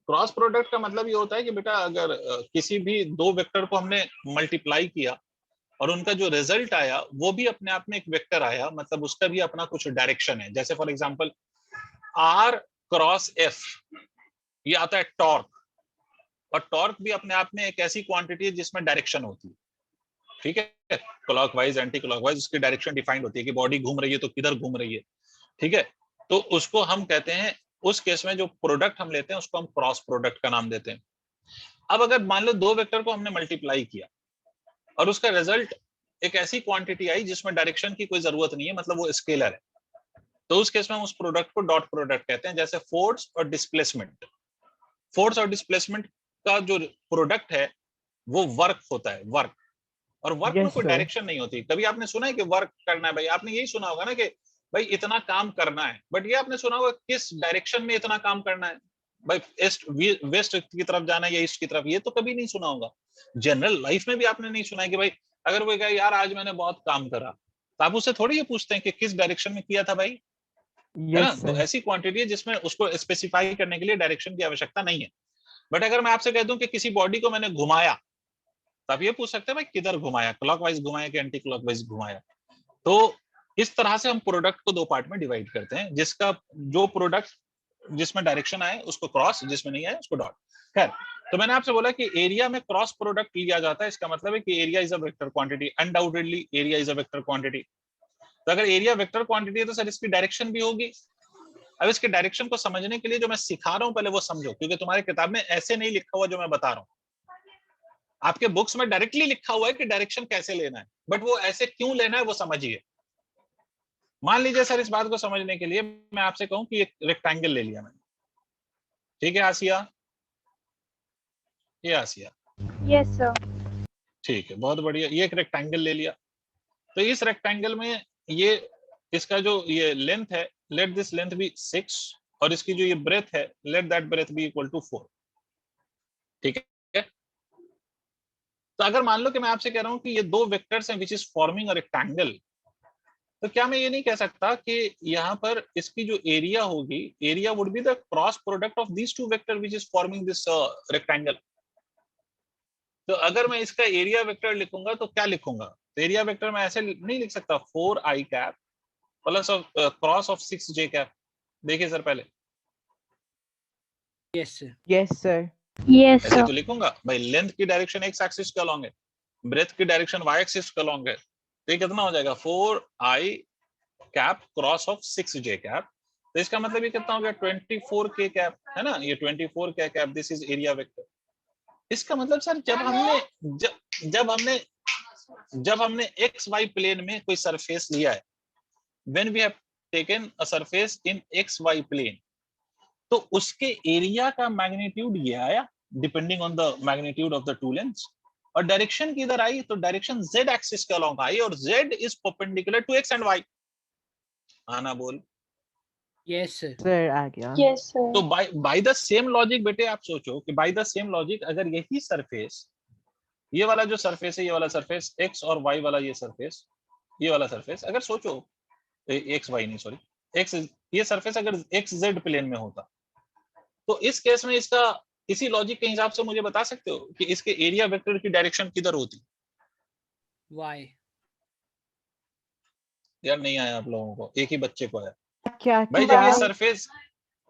क्रॉस प्रोडक्ट का मतलब ये होता है कि बेटा अगर किसी भी दो वेक्टर को हमने मल्टीप्लाई किया और उनका जो रिजल्ट आया वो भी अपने आप में एक वेक्टर आया, मतलब उसका भी अपना कुछ डायरेक्शन है। जैसे for example R cross F, ये आता है टॉर्क, और टॉर्क भी अपने आप में एक ऐसी क्वांटिटी है जिसमें डायरेक्शन होती है, ठीक है, क्लॉकवाइज एंटी क्लॉकवाइज उसकी डायरेक्शन डिफाइंड होती है कि बॉडी घूम रही है तो किधर घूम रही है, ठीक है। तो उसको हम कहते हैं, उस केस में जो प्रोडक्ट हम लेते हैं उसको हम क्रॉस प्रोडक्ट का नाम देते हैं। अब अगर मान लो दो वेक्टर को हमने मल्टीप्लाई किया और उसका रिजल्ट एक ऐसी क्वांटिटी आई जिसमें डायरेक्शन की कोई जरूरत नहीं है, मतलब वो स्केलर है, तो उस केस में हम उस प्रोडक्ट को डॉट प्रोडक्ट कहते हैं। जैसे फोर्स और डिस्प्लेसमेंट, फोर्स और डिस्प्लेसमेंट का जो प्रोडक्ट है वो वर्क होता है, वर्क, और वर्क में Yes, कोई sir. डायरेक्शन नहीं होती। कभी आपने सुना है कि वर्क करना है भाई, आपने यही सुना होगा ना कि भाई इतना काम करना है, बट ये आपने सुना होगा किस डायरेक्शन में इतना काम करना है, भाई ईस्ट वेस्ट की तरफ जाना है या ईस्ट की तरफ, ये तो कभी नहीं सुना होगा। जनरल लाइफ में भी आपने नहीं सुना है कि भाई अगर वो कहे यार आज मैंने बहुत काम करा, तो आप उससे थोड़ी ये पूछते हैं कि किस डायरेक्शन में किया था भाई, है ना। Yes, तो sir. ऐसी क्वांटिटी है जिसमें उसको स्पेसिफाई करने के लिए डायरेक्शन की आवश्यकता नहीं है। बट अगर मैं आपसे कह दूं कि किसी बॉडी को मैंने घुमाया, तो आप ये पूछ सकते हैं भाई किधर घुमाया, क्लॉकवाइज घुमाया कि एंटी क्लॉकवाइज घुमाया। तो इस तरह से हम प्रोडक्ट को दो पार्ट में डिवाइड करते हैं, जिसका जो प्रोडक्ट जिसमें डायरेक्शन आए उसको क्रॉस, जिसमें नहीं आए उसको डॉट। खैर, तो मैंने आपसे बोला कि एरिया में क्रॉस प्रोडक्ट लिया जाता है, इसका मतलब है कि area is a vector quantity, undoubtedly area is a vector quantity. तो अगर एरिया वेक्टर क्वांटिटी है तो सर इसकी डायरेक्शन भी होगी। अब इसके डायरेक्शन को समझने के लिए जो मैं सिखा रहा हूं पहले वो समझो, क्योंकि तुम्हारे किताब में ऐसे नहीं लिखा हुआ जो मैं बता रहा हूं। आपके बुक्स में डायरेक्टली लिखा हुआ है कि डायरेक्शन कैसे लेना है, बट वो ऐसे क्यों लेना है वो समझिए। मान लीजिए सर इस बात को समझने के लिए मैं आपसे कहूं कि एक रेक्टेंगल ले लिया मैंने, ठीक है आसिया, ये आसिया, यस सर। ठीक है, बहुत बढ़िया, ये एक रेक्टेंगल ले लिया। तो इस रेक्टेंगल में ये इसका जो ये लेंथ है, लेट दिस लेंथ बी 6, और इसकी जो ये ब्रेथ है let that breadth be equal to 4, ठीक है। तो अगर मान लो कि मैं आपसे कह रहा हूं कि ये दो वेक्टर्स हैं which is forming a rectangle, तो क्या मैं ये नहीं कह सकता कि यहाँ पर इसकी जो एरिया होगी, area would be the cross product of these two vector which is forming this rectangle. तो अगर मैं इसका एरिया वेक्टर लिखूंगा तो क्या लिखूंगा, तो एरिया वेक्टर मैं ऐसे नहीं लिख सकता 4i cap plus of cross of 6j cap. देखिए सर पहले, yes sir. Yes, sir. Yes ऐसे सर। तो लिखूंगा भाई, लेंथ की डायरेक्शन एक्स एक्सिस के अलॉन्ग है, ब्रेथ की डायरेक्शन वाई एक्सिस के अलॉन्ग है, तो ये कितना हो जाएगा 4i cap cross of 6j cap. तो इसका मतलब ये कितना हो गया 24k कैप, है ना, ये 24k cap, this is area vector. इसका मतलब सर जब हमने एक्स वाई प्लेन में कोई सरफेस लिया है, when we have taken a surface in X Y plane, तो उसके एरिया का मैग्नीट्यूड ये आया depending on the magnitude of the two lengths, और डायरेक्शन किधर आई, तो डायरेक्शन z एक्सिस के अलोंग आई, और z is perpendicular to x and y। आना बोल। Yes sir. Sir, आ गया. Yes sir. तो बाय द सेम लॉजिक बेटे आप सोचो कि बाय द सेम लॉजिक अगर यही सरफेस ये वाला जो सरफेस है, ये वाला सरफेस x और y वाला ये सरफेस, ये वाला सरफेस, अगर सोचो एक्स वाई नहीं सॉरी एक्स, ये सरफेस अगर एक्स जेड प्लेन में होता तो इस केस में इसका इसी लॉजिक के हिसाब से मुझे बता सकते हो कि इसके एरिया वेक्टर की डायरेक्शन किधर होती? वाई। यार नहीं आया आप लोगों को, एक ही बच्चे को आया क्या भाई। जब ये क्या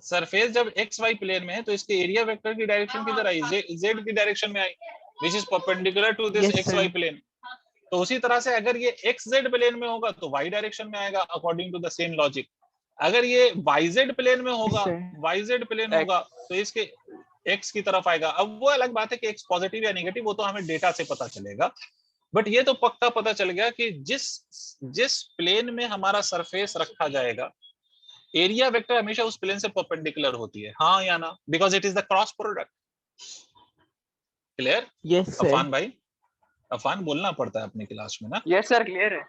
सरफेस जब एक्स वाई प्लेन में है तो इसके एरिया वेक्टर की डायरेक्शन किधर आई? जेड की डायरेक्शन में आई, which is perpendicular to this Yes, X sir. Y plane. तो उसी तरह से अगर ये एक्स जेड प्लेन में होगा तो वाई डायरेक्शन में आएगा according to the same logic. अगर ये वाई जेड प्लेन में होगा, sir. वाई जेड प्लेन होगा तो इसके एक्स की तरफ आएगा। अब वो अलग बात है कि एक्स पॉजिटिव या नेगेटिव, वो तो हमें डेटा से पता चलेगा, बट ये तो पक्का पता चल गया कि जिस प्लेन में हमारा सरफेस रखा जाएगा, एरिया वेक्टर हमेशा उस प्लेन से परपेंडिकुलर होती है, हाँ या ना? Because it is the cross product. Clear? Yes, sir. Afan भाई, अफान बोलना पड़ता है अपनी क्लास में ना। यस सर, क्लियर है।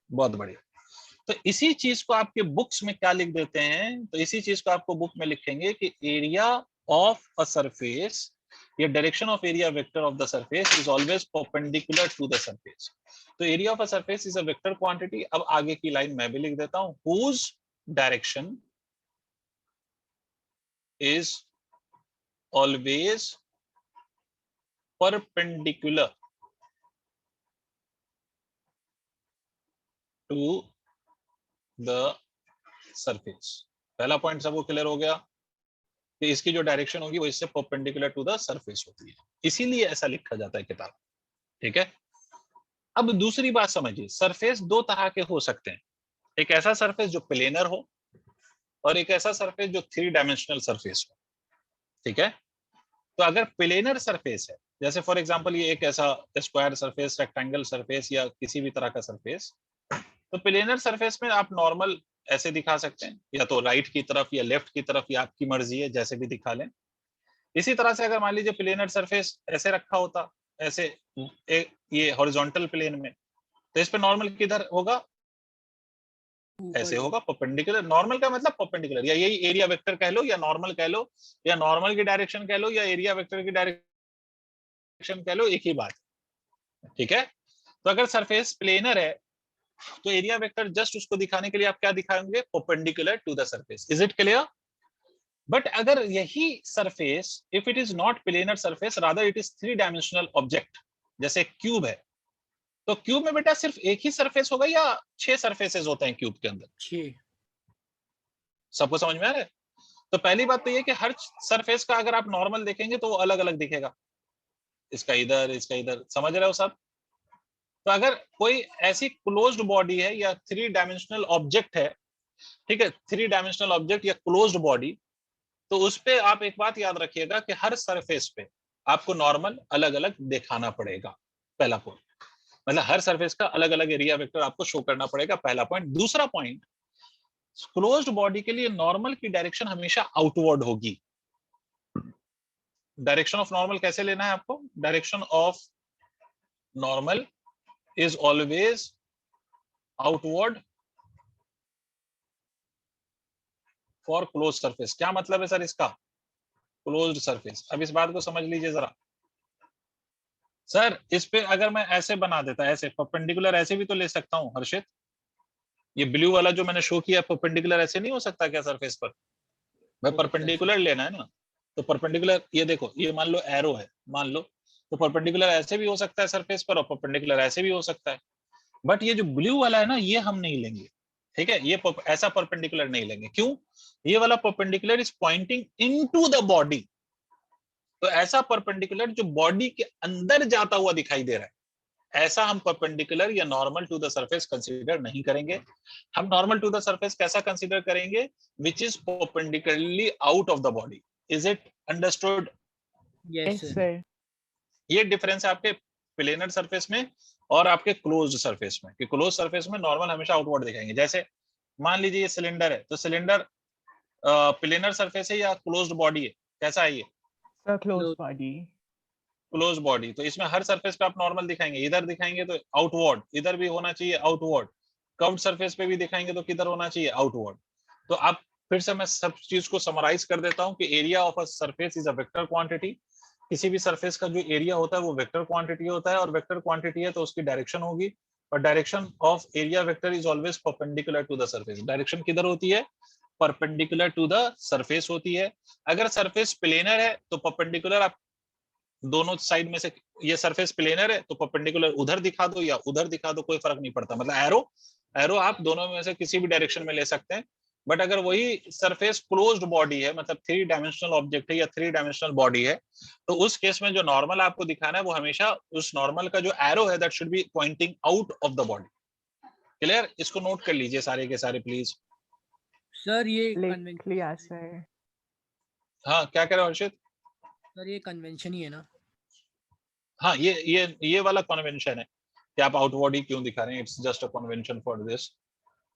बहुत बढ़िया। तो इसी चीज को आपके बुक्स में क्या लिख देते हैं? तो इसी चीज को आपको बुक में लिखेंगे कि एरिया ऑफ अ सरफेस, ये direction of area vector of the surface is always perpendicular to the surface. तो area of a surface is a vector quantity. अब आगे की लाइन मैं भी लिख देता हूं, whose direction is always perpendicular to the surface। पहला पॉइंट सबको क्लियर हो गया कि इसकी जो डायरेक्शन होगी वो इससे परपेंडिकुलर टू द सरफेस होती है, इसीलिए ऐसा लिखा जाता है किताब। ठीक है, अब दूसरी बात समझिए, सरफेस दो तरह के हो सकते हैं। एक ऐसा सरफेस जो प्लेनर हो और एक ऐसा सरफेस जो 3 डायमेंशनल सरफेस हो। ठीक है, तो अगर प्लेनर सरफेस है, जैसे फॉर एग्जांपल ये एक ऐसा स्क्वायर सरफेस, रेक्टेंगल सरफेस या किसी भी तरह का सरफेस, तो प्लेनर सरफेस में आप नॉर्मल ऐसे दिखा सकते हैं, या तो राइट की तरफ या लेफ्ट की तरफ, या आपकी मर्जी है जैसे भी दिखा लें। इसी तरह से अगर मान लीजिए प्लेनर सरफेस ऐसे रखा होता, ऐसे ये हॉरिजॉन्टल प्लेन में, तो इस पे नॉर्मल किधर होगा? ऐसे होगा, परपेंडिकुलर। नॉर्मल का मतलब परपेंडिकुलर, या यही एरिया वेक्टर कह लो, या नॉर्मल कह लो, या नॉर्मल की डायरेक्शन कह लो, या एरिया वेक्टर की डायरेक्शन कह लो, एक ही बात। ठीक है, तो अगर सरफेस प्लेनर है तो एरिया वेक्टर जस्ट उसको दिखाने के लिए आप क्या दिखाएंगे? Perpendicular to the surface. Is it clear? But अगर यही surface, if it is not planar surface, rather it is 3 dimensional object, जैसे क्यूब है, तो क्यूब में बेटा सिर्फ एक ही सरफेस होगा या 6 सरफेसेस होते हैं क्यूब के अंदर? 6। सबको समझ में आ रहा है? तो पहली बात तो ये कि हर सरफेस का अगर आप नॉर्मल देखेंगे तो वो अलग अलग दिखेगा, इसका इधर, इसका इधर, समझ रहे हो सब? तो अगर कोई ऐसी क्लोज्ड बॉडी है या 3 डायमेंशनल ऑब्जेक्ट है, ठीक है, 3 डायमेंशनल ऑब्जेक्ट या क्लोज्ड बॉडी, तो उस पे आप एक बात याद रखिएगा कि हर सरफेस पे आपको नॉर्मल अलग अलग दिखाना पड़ेगा। पहला पॉइंट, मतलब हर सरफेस का अलग अलग एरिया वेक्टर आपको शो करना पड़ेगा, पहला पॉइंट। दूसरा पॉइंट, क्लोज्ड बॉडी के लिए नॉर्मल की डायरेक्शन हमेशा आउटवर्ड होगी। डायरेक्शन ऑफ नॉर्मल कैसे लेना है आपको? Direction of normal is always outward for closed surface। क्या मतलब है सर इसका? Closed surface. अब इस बात को समझ लीजिए जरा। सर इस पे अगर मैं ऐसे बना देता, ऐसे परपेंडिकुलर, ऐसे भी तो ले सकता हूं हर्षित। ये ब्लू वाला जो मैंने शो किया परपेंडिकुलर ऐसे नहीं हो सकता क्या सरफेस पर? भाई परपेंडिकुलर लेना है ना, तो परपेंडिकुलर, ये देखो, ये मान लो एरो है, मान लो, तो परपेंडिकुलर ऐसे भी हो सकता है सरफेस पर और परपेंडिकुलर ऐसे भी हो सकता है। बट ये जो ब्लू वाला है ना, ये हम नहीं लेंगे। ठीक है, ये ऐसा परपेंडिकुलर नहीं लेंगे। क्यों? ये वाला perpendicular is pointing into the body, तो ऐसा परपेंडिकुलर जो बॉडी के अंदर जाता हुआ दिखाई दे रहा है, ऐसा हम परपेंडिकुलर या normal to the surface consider नहीं करेंगे। हम नॉर्मल टू द सरफेस कैसा कंसीडर करेंगे? Which is perpendicularly out of the body. Is it understood? Yes, sir. ये डिफरेंस है आपके प्लेनर सरफेस में और आपके क्लोज्ड सरफेस में, कि क्लोज सरफेस में नॉर्मल हमेशा आउटवर्ड दिखाएंगे। जैसे मान लीजिए ये सिलेंडर है, तो सिलेंडर प्लेनर सरफेस है या क्लोज्ड बॉडी है? कैसा है ये? Sir, closed body. Close body, तो इसमें हर सरफेस पे आप नॉर्मल दिखाएंगे, इधर दिखाएंगे तो आउटवर्ड, इधर भी होना चाहिए आउटवर्ड। कर्व्ड सरफेस पे भी दिखाएंगे तो किधर होना चाहिए? आउटवर्ड। तो आप फिर से मैं सब चीज को समराइज कर देता हूं कि area of a surface is a vector quantity किसी भी सरफेस का जो एरिया होता है वो वेक्टर क्वांटिटी होता है, और वेक्टर क्वांटिटी है तो उसकी डायरेक्शन होगी, और direction of area vector is always perpendicular to the surface. Direction किधर होती है? परपेंडिकुलर टू द सरफेस होती है। अगर सरफेस प्लेनर है तो परपेंडिकुलर, आप दोनों साइड में से, ये सरफेस प्लेनर है तो परपेंडिकुलर उधर दिखा दो या उधर दिखा दो, कोई फर्क नहीं पड़ता। मतलब एरो आप दोनों में से किसी भी डायरेक्शन में ले सकते हैं। बट अगर वही सरफेस क्लोज्ड बॉडी है, मतलब 3 डायमेंशनल ऑब्जेक्ट है या 3 डायमेंशनल बॉडी है, तो उस केस में जो नॉर्मल आपको दिखाना है वो हमेशा उस नॉर्मल का जो एरो है that should be pointing out of the body. Clear? इसको नोट कर लीजिए सारे के सारे प्लीज। सर ये लिख कन्वेंशन, लिया सर। हाँ, क्या कह रहे हो हर्षित? सर ये कन्वेंशन ही है ना? हाँ, ये वाला कन्वेंशन है कि आप आउट बॉडी क्यों दिखा रहे हैं, it's just a convention for this.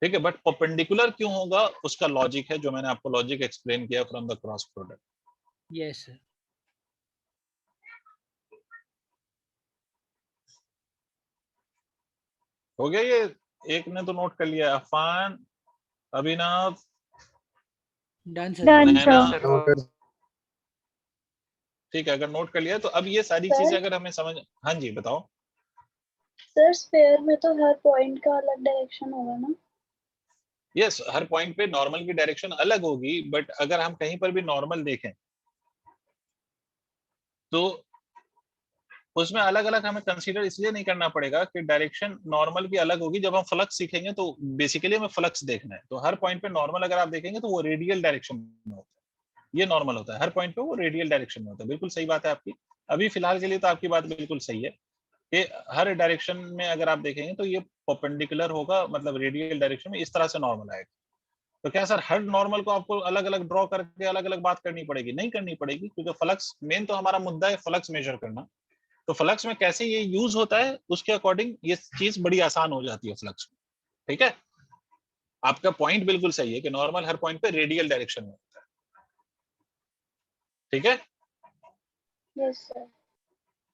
ठीक है, बट परपेंडिकुलर क्यों होगा उसका लॉजिक है, जो मैंने आपको लॉजिक एक्सप्लेन किया from the cross product. Yes sir. हो गया ये? एक ने तो नोट कर लिया, अफान, अभिनव, डन सर। Done, नैना। sir. सर ठीक है, अगर नोट कर लिया तो अब ये सारी सर? चीजें अगर हमें समझ, हाँ जी बताओ। सर स्फेयर में तो हर पॉइंट का अलग डायरेक्शन होगा ना? यस, हर पॉइंट पे नॉर्मल की डायरेक्शन अलग होगी, बट अगर हम कहीं पर भी नॉर्मल देखें तो उसमें अलग अलग हमें कंसीडर इसलिए नहीं करना पड़ेगा कि डायरेक्शन नॉर्मल की अलग होगी। जब हम फ्लक्स सीखेंगे तो बेसिकली हमें फ्लक्स देखना है, तो हर पॉइंट पे नॉर्मल अगर आप देखेंगे तो वो रेडियल डायरेक्शन में होता है। ये नॉर्मल होता है, हर पॉइंट पे वो रेडियल डायरेक्शन में होता है। बिल्कुल सही बात है आपकी। अभी फिलहाल के लिए तो आपकी बात बिल्कुल सही है कि हर डायरेक्शन में अगर आप देखेंगे तो ये परपेंडिकुलर होगा, मतलब रेडियल डायरेक्शन में इस तरह से नॉर्मल आएगा। तो क्या सर हर नॉर्मल को आपको अलग अलग ड्रॉ करके अलग अलग बात करनी पड़ेगी? नहीं करनी पड़ेगी, क्योंकि फ्लक्स मेन तो हमारा मुद्दा है फ्लक्स मेजर करना। तो फ्लक्स में कैसे ये यूज होता है उसके अकॉर्डिंग ये चीज बड़ी आसान हो जाती है फ्लक्स में। ठीक है, आपका पॉइंट बिल्कुल सही है कि नॉर्मल हर पॉइंट पे रेडियल डायरेक्शन में होता है। ठीक है, yes sir.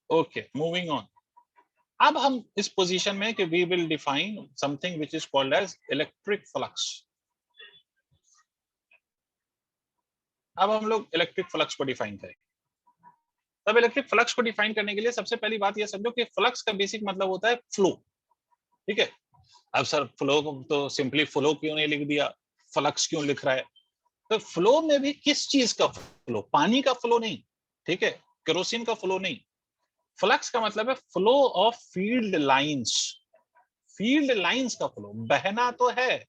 Okay, moving on. अब हम इस पोजीशन में कि we will define something which is called as electric flux. अब हम लोग इलेक्ट्रिक फ्लक्स को डिफाइन करेंगे। तब इलेक्ट्रिक फ्लक्स को डिफाइन करने के लिए सबसे पहली बात यह समझो कि फ्लक्स का बेसिक मतलब होता है फ्लो। ठीक है, अब सर फ्लो तो सिंपली फ्लो क्यों नहीं लिख दिया, फ्लक्स क्यों लिख रहा है? तो फ्लो में भी किस चीज का फ्लो? पानी का फ्लो नहीं, ठीक है, केरोसिन का फ्लो नहीं। फ्लक्स का मतलब है flow of field lines. Field lines का फ्लो, बहना तो है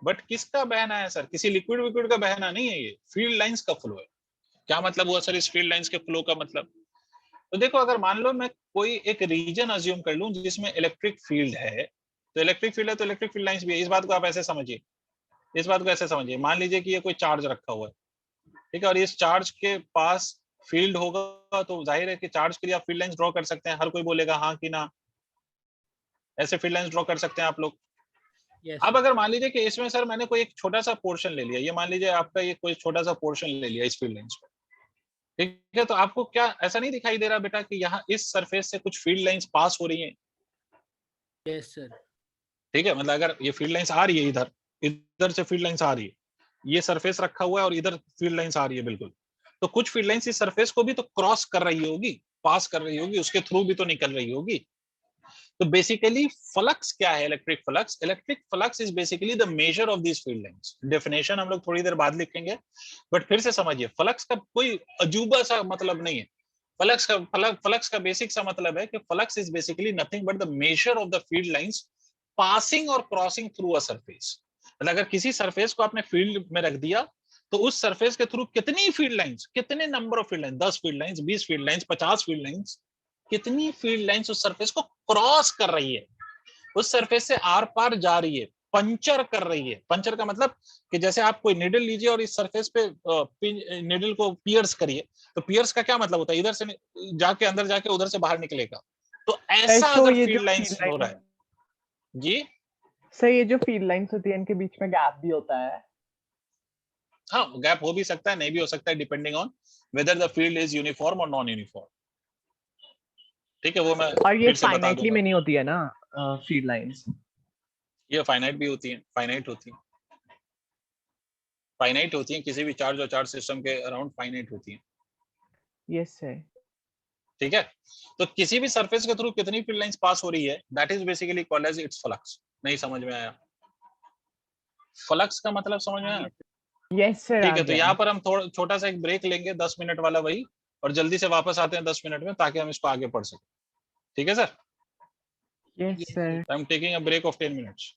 बट किसका बहना है सर? किसी लिक्विड विक्विड का बहना नहीं है, ये फील्ड लाइंस का फ्लो है। क्या मतलब हुआ सर इस फील्ड लाइंस के फ्लो का मतलब? तो देखो, अगर मान लो मैं कोई एक रीजन अज्यूम कर लूं जिसमें इलेक्ट्रिक फील्ड है, तो इलेक्ट्रिक फील्ड है तो इलेक्ट्रिक फील्ड लाइंस भी है। इस बात को आप ऐसे समझिए, इस बात को ऐसे समझिए, मान लीजिए कि ये कोई चार्ज रखा हुआ है, ठीक है, और इस चार्ज के पास फील्ड होगा, तो जाहिर है कि चार्ज के लिए आप फील्ड लाइंस ड्रॉ कर सकते हैं। हर कोई बोलेगा हाँ कि ना, ऐसे फील्ड लाइंस ड्रॉ कर सकते हैं आप लोग। यस अब अगर मान लीजिए कि इसमें सर मैंने कोई एक छोटा सा पोर्शन ले लिया, ये मान लीजिए आपका ये कोई छोटा सा पोर्शन ले लिया इस फील्ड लाइंस पे, ठीक है, तो आपको क्या ऐसा नहीं दिखाई दे रहा बेटा कि यहाँ इस सरफेस से कुछ फील्ड लाइंस पास हो रही हैं? Yes sir. ठीक है, मतलब अगर ये फील्ड लाइंस आ रही है, इधर इधर से फील्ड लाइंस आ रही है, ये सरफेस रखा हुआ है और इधर फील्ड लाइंस आ रही है बिल्कुल, तो कुछ फील्ड लाइंस इस सरफेस को भी तो क्रॉस कर रही होगी, पास कर रही होगी, उसके थ्रू भी तो निकल रही होगी। तो बेसिकली फ्लक्स क्या है? Electric flux, electric flux is basically the measure of these field lines. Definition हम लोग थोड़ी देर बाद लिखेंगे, बट फिर से समझिए, फ्लक्स का कोई अजूबा सा मतलब नहीं है। फ्लक्स का बेसिक सा मतलब है कि flux is basically nothing but the measure of the field lines passing और क्रॉसिंग थ्रू अ सरफेस। मतलब अगर किसी सरफेस को आपने फील्ड में रख दिया तो उस सरफेस के थ्रू कितनी फील्ड लाइंस, कितने number of field lines, 10 field lines, 20 field lines, 50 field lines, कितनी फील्ड लाइंस उस सरफेस को क्रॉस कर रही है, उस सरफेस से आर पार जा रही है, पंचर कर रही है। पंचर का मतलब कि जैसे आप कोई निडल लीजिए और इस सरफेस पे निडल को पियर्स करिए, तो पियर्स का क्या मतलब होता है? इधर से जाके अंदर जाके उधर से बाहर निकलेगा। तो ऐसा तो अगर ये जो फील्ड लाइंस फील्ड हो रहा है जी, सर, ये जो फील्ड लाइंस होती है इनके बीच में गैप भी होता है? हाँ, गैप हो भी सकता है, नहीं भी हो सकता है, depending on whether the field is uniform और नॉन यूनिफॉर्म। ठीक है, वो मैं और ये फिर से बता फाइनाइटली दूंगा। में नहीं होती है ना फील्ड लाइंस? ये फाइनाइट भी होती है, फाइनाइट होती है, फाइनाइट होती है, किसी भी चार्ज और चार्ज सिस्टम के अराउंड फाइनाइट होती है। Yes sir. ठीक है, तो किसी भी सरफेस के थ्रू कितनी फील्ड लाइंस पास हो रही है, that is basically called as its flux. नहीं समझ में आया? फ्लक्स का मतलब समझ में आया? यस सर, ठीक आ है, तो गया। यहाँ पर हम थोड़ा छोटा सा एक ब्रेक लेंगे 10 मिनट वाला वही, और जल्दी से वापस आते हैं 10 मिनट में, ताकि हम इसको आगे पढ़ सकें। ठीक है sir, yes Yes, sir. I am taking a break of 10 minutes.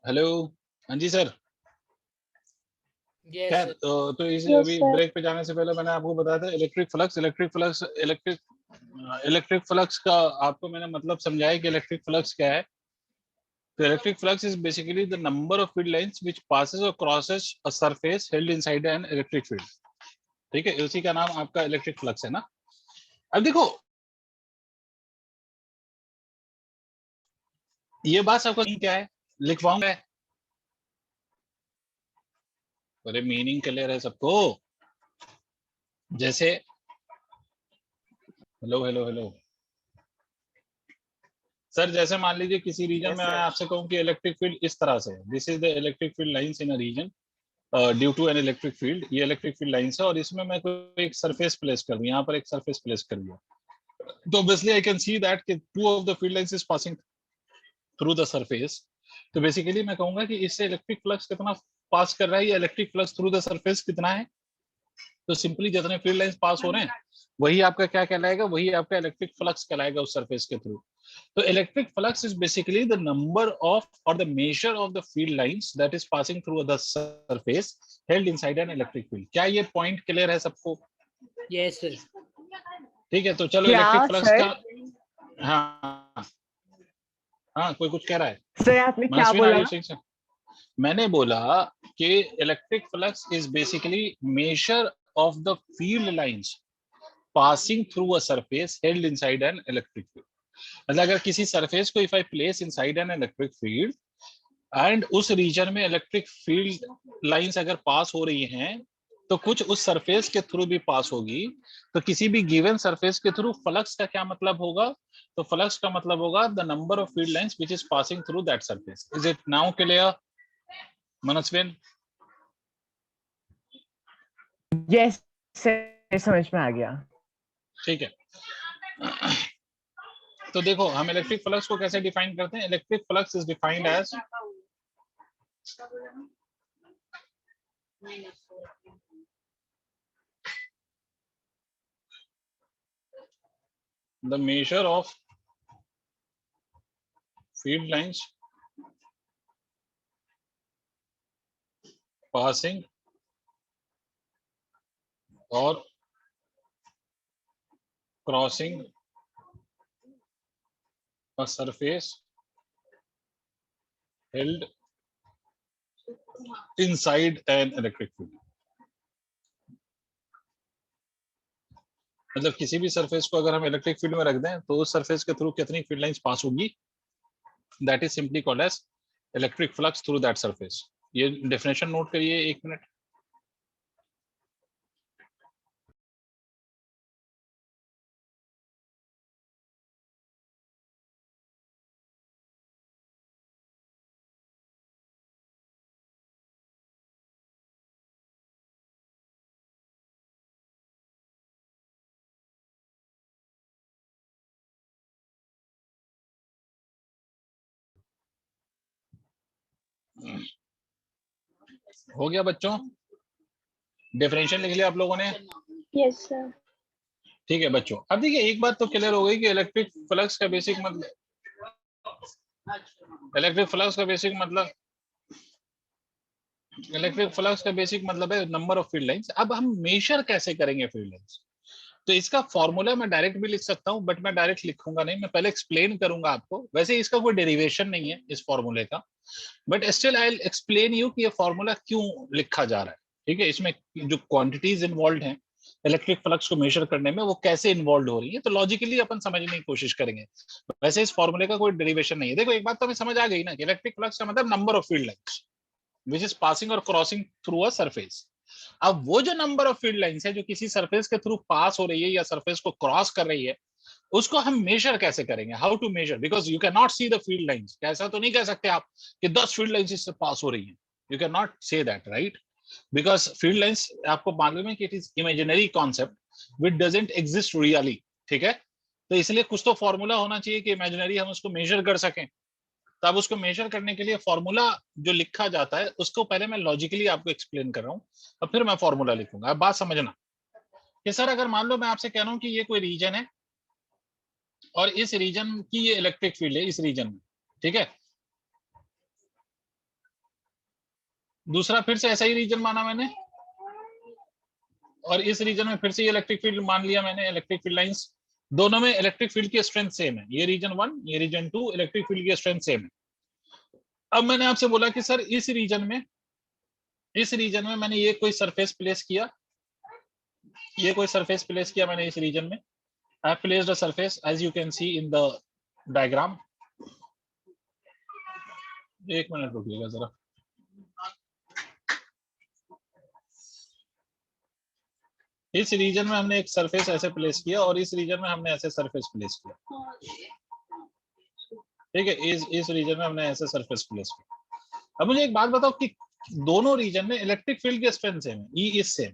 Hello, हाँ जी सर। यस खैर सर। तो इस Yes, अभी sir. ब्रेक पे जाने से पहले मैंने आपको बताया था इलेक्ट्रिक फ्लक्स का आपको मैंने मतलब समझाया कि इलेक्ट्रिक फ्लक्स क्या है। तो electric flux is basically the number of field lines which passes और crosses a surface held inside an electric field. ठीक है, उसी का नाम आपका इलेक्ट्रिक फ्लक्स है ना। अब देखो ये बात सबको क्या है, लिखवाऊंगा। अरे मीनिंग क्लियर है सबको। जैसे हेलो हेलो हेलो सर, जैसे मान लीजिए किसी रीजन Yes, में मैं sir. आपसे कहूं कि इलेक्ट्रिक फील्ड इस तरह से, this is the electric field lines in a region due to an electric field. ये इलेक्ट्रिक फील्ड लाइंस है और इसमें मैं कोई एक सरफेस प्लेस कर दूं, यहाँ पर एक सरफेस प्लेस कर दिया, तो obviously I can see that कि two of the field lines is passing through the surface. तो बेसिकली मैं कहूंगा कि इससे इलेक्ट्रिक फ्लक्स कितना पास कर रहा है, या electric flux through the surface कितना है। तो सिंपली जितने फील्ड लाइंस पास हो रहे हैं वही आपका क्या कहलाएगा, वही आपका इलेक्ट्रिक फ्लक्स कहलाएगा उस सरफेस के थ्रू। तो electric flux is basically the number of और the measure of the field lines that is passing through the surface held inside an electric field. क्या ये पॉइंट क्लियर है सबको? Yes sir. ठीक है, तो चलो क्या इलेक्ट्रिक फ्लक्स सर? का हाँ हाँ कोई कुछ कह रहा है? सर आपने क्या मनस्विन आर बोला? You saying sir? मैंने बोला कि electric flux is basically major of the field lines passing through a surface held inside an electric field. मतलब अगर किसी सरफेस को if I place inside an electric field and उस reason में electric field lines अगर पास हो रही हैं तो कुछ उस सरफेस के थ्रू भी पास होगी। तो किसी भी गिवन सरफेस के थ्रू फ्लक्स का क्या मतलब होगा? तो फ्लक्स का मतलब होगा the number of field lines which is passing through that surface. Is it now clear Manaswin? Yes sir, समझ में आ गया। ठीक है। तो देखो हम इलेक्ट्रिक फ्लक्स को कैसे डिफाइन करते हैं। Electric flux is defined as the measure of field lines passing or crossing a surface held inside an electric field। मतलब किसी भी सरफेस को अगर हम इलेक्ट्रिक फील्ड में रख दें तो उस सरफेस के थ्रू कितनी फील्ड लाइंस पास होगी, that is simply called as electric flux through that surface. ये डेफिनेशन नोट करिए 1 मिनट। हो गया बच्चों? डेफिनेशन लिख लिया आप लोगों ने? Yes, sir. ठीक है बच्चों, अब देखिए एक बात तो क्लियर हो गई कि इलेक्ट्रिक फ्लक्स का बेसिक मतलब है नंबर ऑफ फील्ड लाइंस। अब हम मेजर कैसे करेंगे फील्ड लाइंस? तो इसका फॉर्मूला मैं डायरेक्ट भी लिख सकता हूं, बट मैं डायरेक्ट लिखूंगा नहीं, मैं पहले एक्सप्लेन करूंगा आपको। वैसे इसका कोई डेरिवेशन नहीं है इस फॉर्मूले का, but still I will explain you कि ये फॉर्मूला क्यों लिखा जा रहा है। ठीक है, इसमें जो क्वांटिटीज इन्वॉल्व हैं इलेक्ट्रिक फ्लक्स को मेजर करने में वो कैसे इन्वॉल्व हो रही है, तो लॉजिकली अपन समझने की कोशिश करेंगे। वैसे इस फॉर्मूले का कोई डेरिवेशन नहीं है। देखो एक बात तो हमें समझ आ गई ना कि इलेक्ट्रिक फ्लक्स का मतलब number of field lines which is passing और क्रॉसिंग थ्रू अ सरफेस। अब वो जो नंबर ऑफ फील्ड लाइंस है जो किसी सरफेस के थ्रू पास हो रही है या सरफेस को क्रॉस कर रही है, उसको हम मेजर कैसे करेंगे? How to measure? Because you can not see the field lines. ऐसा तो नहीं कह सकते आप कि 10 फील्ड लाइंस इससे पास हो रही हैं। You can not say that, right? Because field lines आपको मालूम है कि it is imaginary concept which doesn't exist really. ठीक है, तो इसलिए कुछ तो फॉर्मूला होना चाहिए कि इमेजिनरी हम उसको मेजर कर सकें। तब उसको मेजर करने के लिए फॉर्मूला जो लिखा जाता है उसको पहले मैं लॉजिकली आपको एक्सप्लेन कर रहा हूं और फिर मैं फॉर्मूला लिखूंगा। अब बात समझना कि सर अगर मान लो मैं आपसे कह रहा हूं कि ये कोई रीजन है और इस रीजन की ये इलेक्ट्रिक फील्ड है इस रीजन में। ठीक है, दूसरा फिर से ऐसा ही रीजन माना मैंने, और इस रीजन में फिर से ये इलेक्ट्रिक फील्ड मान लिया मैंने, इलेक्ट्रिक फील्ड लाइंस, दोनों में इलेक्ट्रिक फील्ड की स्ट्रेंथ सेम है, ये रीजन 1 ये रीजन 2, इलेक्ट्रिक फील्ड की स्ट्रेंथ सेम है। अब मैंने आपसे बोला कि सर इस रीजन में मैंने ये कोई सरफेस प्लेस किया, ये कोई सरफेस प्लेस किया मैंने इस रीजन में, I have placed a surface as you can see in the diagram. एक मिनट रुकिएगा जरा, इस रीजन में हमने एक सरफेस ऐसे प्लेस किया और इस रीजन में हमने ऐसे सरफेस प्लेस किया, ठीक है, इस रीजन में हमने ऐसे सरफेस प्लेस किया। अब मुझे एक बात बताओ कि दोनों रीजन में इलेक्ट्रिक फील्ड की स्ट्रेंथ सेम है, ई इज सेम।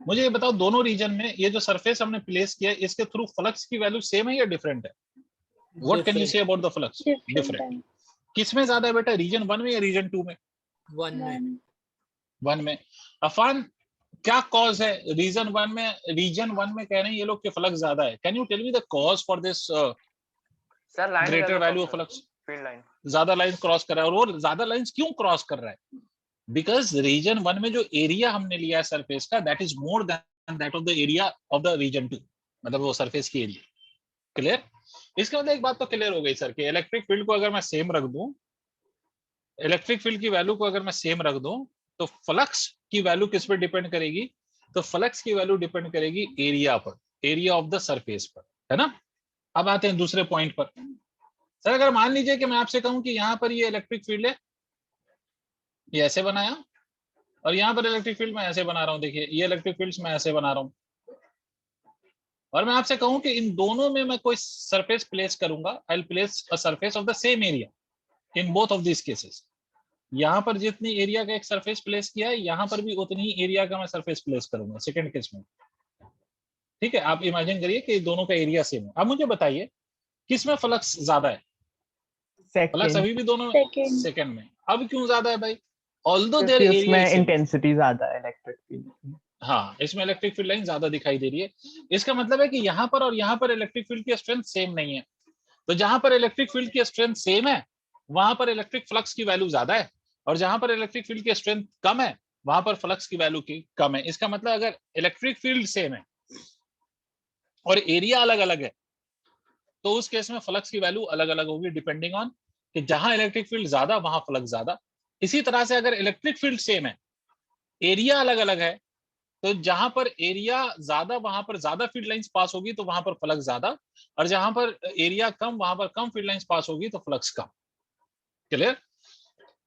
मुझे ये बताओ दोनों रीजन में ये जो सरफेस हमने प्लेस किया है इसके थ्रू फ्लक्स की वैल्यू सेम है या डिफरेंट है? What can you say about the flux? Different. किसमें ज्यादा है बेटा, रीजन 1 में या रीजन 2 में? 1 में। अफान क्या कॉज है रीजन 1 में कह रहे हैं ये लोग कि फ्लक्स ज्यादा है, can you tell me the cause for this sir line greater value of flux? Field line ज्यादा लाइन क्रॉस कर रहा है, और वो ज्यादा लाइंस क्यों क्रॉस कर रहा है? बिकॉज रीजन 1 में जो एरिया हमने लिया है सरफेस का, that is more than that of the area of the region 2, मतलब वो सरफेस की एरिया। क्लियर? इसका मतलब एक बात तो क्लियर हो गई सर कि इलेक्ट्रिक फील्ड को अगर मैं सेम रख दूं, इलेक्ट्रिक फील्ड की वैल्यू को अगर मैं सेम रख दूं, तो फ्लक्स की वैल्यू किस पर डिपेंड करेगी? तो फ्लक्स की वैल्यू डिपेंड करेगी एरिया पर, एरिया ऑफ द सरफेस पर, है ना। अब आते हैं दूसरे पॉइंट पर। सर अगर मान लीजिए कि मैं आपसे कहूं कि यहाँ पर ये इलेक्ट्रिक फील्ड है, ये ऐसे बनाया, और यहाँ पर इलेक्ट्रिक फील्ड मैं ऐसे बना रहा हूँ, देखिए ये इलेक्ट्रिक फील्ड्स मैं ऐसे बना रहा हूँ, और मैं आपसे कहूं कि इन दोनों में मैं कोई सरफेस प्लेस करूंगा, I will place a surface of the same area in both of this cases. यहाँ पर जितनी एरिया का एक सरफेस प्लेस किया है, यहाँ पर भी उतनी ही एरिया का मैं सरफेस प्लेस करूंगा सेकंड केस में, ठीक है। आप इमेजिन करिए कि दोनों का एरिया सेम है। अब मुझे बताइए किसमें फ्लक्स ज्यादा है? फ्लक्स अभी भी दोनों सेकंड में। अब क्यों ज्यादा है भाई? ऑल्दो देयर एरिया इसमें इंटेंसिटी ज्यादा है इलेक्ट्रिक फील्ड। हाँ, इसमें इलेक्ट्रिक फील्ड लाइन ज्यादा दिखाई दे रही है। इसका मतलब है कि यहाँ पर और यहाँ पर इलेक्ट्रिक फील्ड की स्ट्रेंथ सेम नहीं है। तो जहां पर इलेक्ट्रिक फील्ड की स्ट्रेंथ सेम है वहां पर इलेक्ट्रिक फ्लक्स की वैल्यू ज्यादा है, और जहां पर इलेक्ट्रिक फील्ड की स्ट्रेंथ कम है वहां पर फ्लक्स की वैल्यू की कम है। इसका मतलब अगर इलेक्ट्रिक फील्ड सेम है और एरिया अलग अलग है, तो उस केस में फ्लक्स की वैल्यू अलग अलग होगी डिपेंडिंग ऑन कि जहां इलेक्ट्रिक फील्ड ज्यादा वहां फ्लक्स ज्यादा। इसी तरह से अगर इलेक्ट्रिक फील्ड सेम है, एरिया अलग अलग है, तो जहां पर एरिया ज्यादा वहां पर ज्यादा फील्ड लाइंस पास होगी तो वहां पर फ्लक्स ज्यादा, और जहां पर एरिया कम वहां पर कम फील्ड लाइंस पास होगी तो फ्लक्स कम। Clear?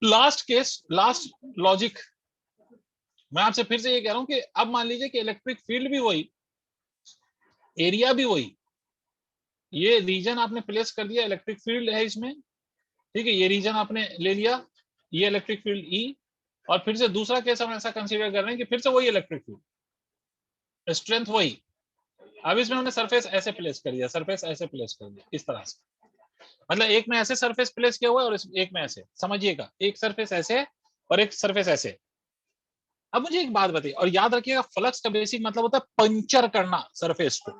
Last case, last logic, मैं आपसे फिर से ये कह रहा हूं कि अब मान लीजिए कि इलेक्ट्रिक फील्ड भी वही, एरिया भी वही, ये रीजन आपने प्लेस कर दिया, इलेक्ट्रिक फील्ड है इसमें, ठीक है, ये रीजन आपने ले लिया, ये इलेक्ट्रिक फील्ड ई, और फिर से दूसरा केस हम ऐसा कंसीडर कर रहे हैं कि फिर से वही इलेक्ट्रिक फील्ड, स्ट्रेंथ वही। अब इसमें हमने सरफेस ऐसे प्लेस कर दिया, सरफेस ऐसे प्लेस कर दिया इस तरह से, मतलब एक में ऐसे सरफेस प्लेस किया हुआ है और एक में ऐसे, समझिएगा, एक सरफेस ऐसे और एक सरफेस ऐसे। अब मुझे एक बात बताइए, और याद रखिएगा फ्लक्स का बेसिक मतलब होता है पंचर करना सरफेस को।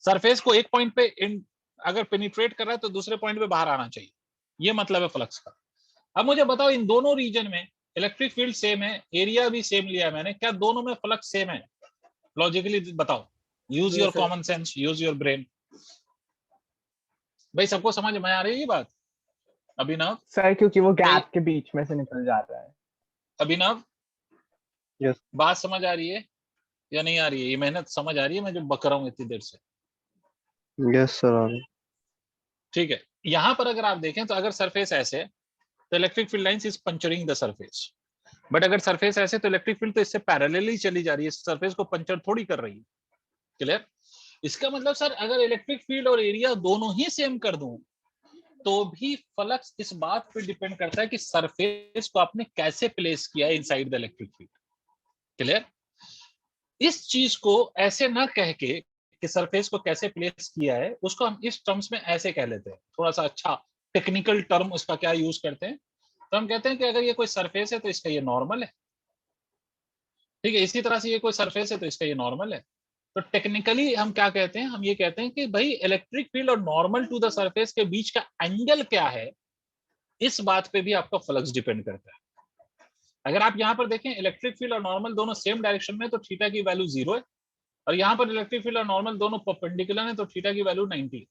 सरफेस को एक पॉइंट पे अगर पेनिट्रेट कर रहा है तो दूसरे पॉइंट पे बाहर आना चाहिए, ये मतलब है फ्लक्स का। अब मुझे बताओ इन दोनों रीजन में इलेक्ट्रिक फील्ड सेम है, एरिया भी सेम लिया है मैंने, क्या दोनों में फ्लक्स सेम है? लॉजिकली बताओ, use your common sense, use your brain. भाई सबको समझ में आ रही है ये बात? अभिनव सर क्योंकि वो गैप के बीच में से निकल जा रहा है। अभिनव, यस बात समझ आ रही है या नहीं आ रही है? ये मेहनत समझ आ रही है मैं जो बक रहा हूँ इतनी देर से? Yes sir. ठीक है, यहां पर अगर आप देखें तो अगर सरफेस ऐसे तो electric field lines is puncturing the surface, but अगर सरफेस ऐसे तो इलेक्ट्रिक फील्ड तो इससे पैरेलली चली जा रही है, सरफेस को पंचर थोड़ी कर रही है। क्लियर? इसका मतलब सर अगर इलेक्ट्रिक फील्ड और एरिया दोनों ही सेम कर दूं तो भी फ्लक्स इस बात पे डिपेंड करता है कि सरफेस को आपने कैसे प्लेस किया है inside the electric field. Clear? इस चीज को ऐसे ना कह के कि सरफेस को कैसे प्लेस किया है, उसको हम इस टर्म्स में ऐसे कह लेते हैं, थोड़ा सा अच्छा टेक्निकल टर्म उसका क्या यूज करते हैं, तो हम कहते हैं कि अगर ये कोई सरफेस है तो इसका ये नॉर्मल है, ठीक है, इसी तरह से ये कोई सरफेस है तो इसका ये नॉर्मल है। तो टेक्निकली हम क्या कहते हैं, हम ये कहते हैं कि भाई इलेक्ट्रिक फील्ड और नॉर्मल टू द सरफेस के बीच का एंगल क्या है, इस बात पे भी आपका फ्लक्स डिपेंड करता है। अगर आप यहाँ पर देखें इलेक्ट्रिक फील्ड और नॉर्मल दोनों सेम डायरेक्शन में तो थीटा की वैल्यू 0 है, और यहाँ पर इलेक्ट्रिक फील्ड और नॉर्मल दोनों परपेंडिकुलर है तो थीटा की वैल्यू 90 है।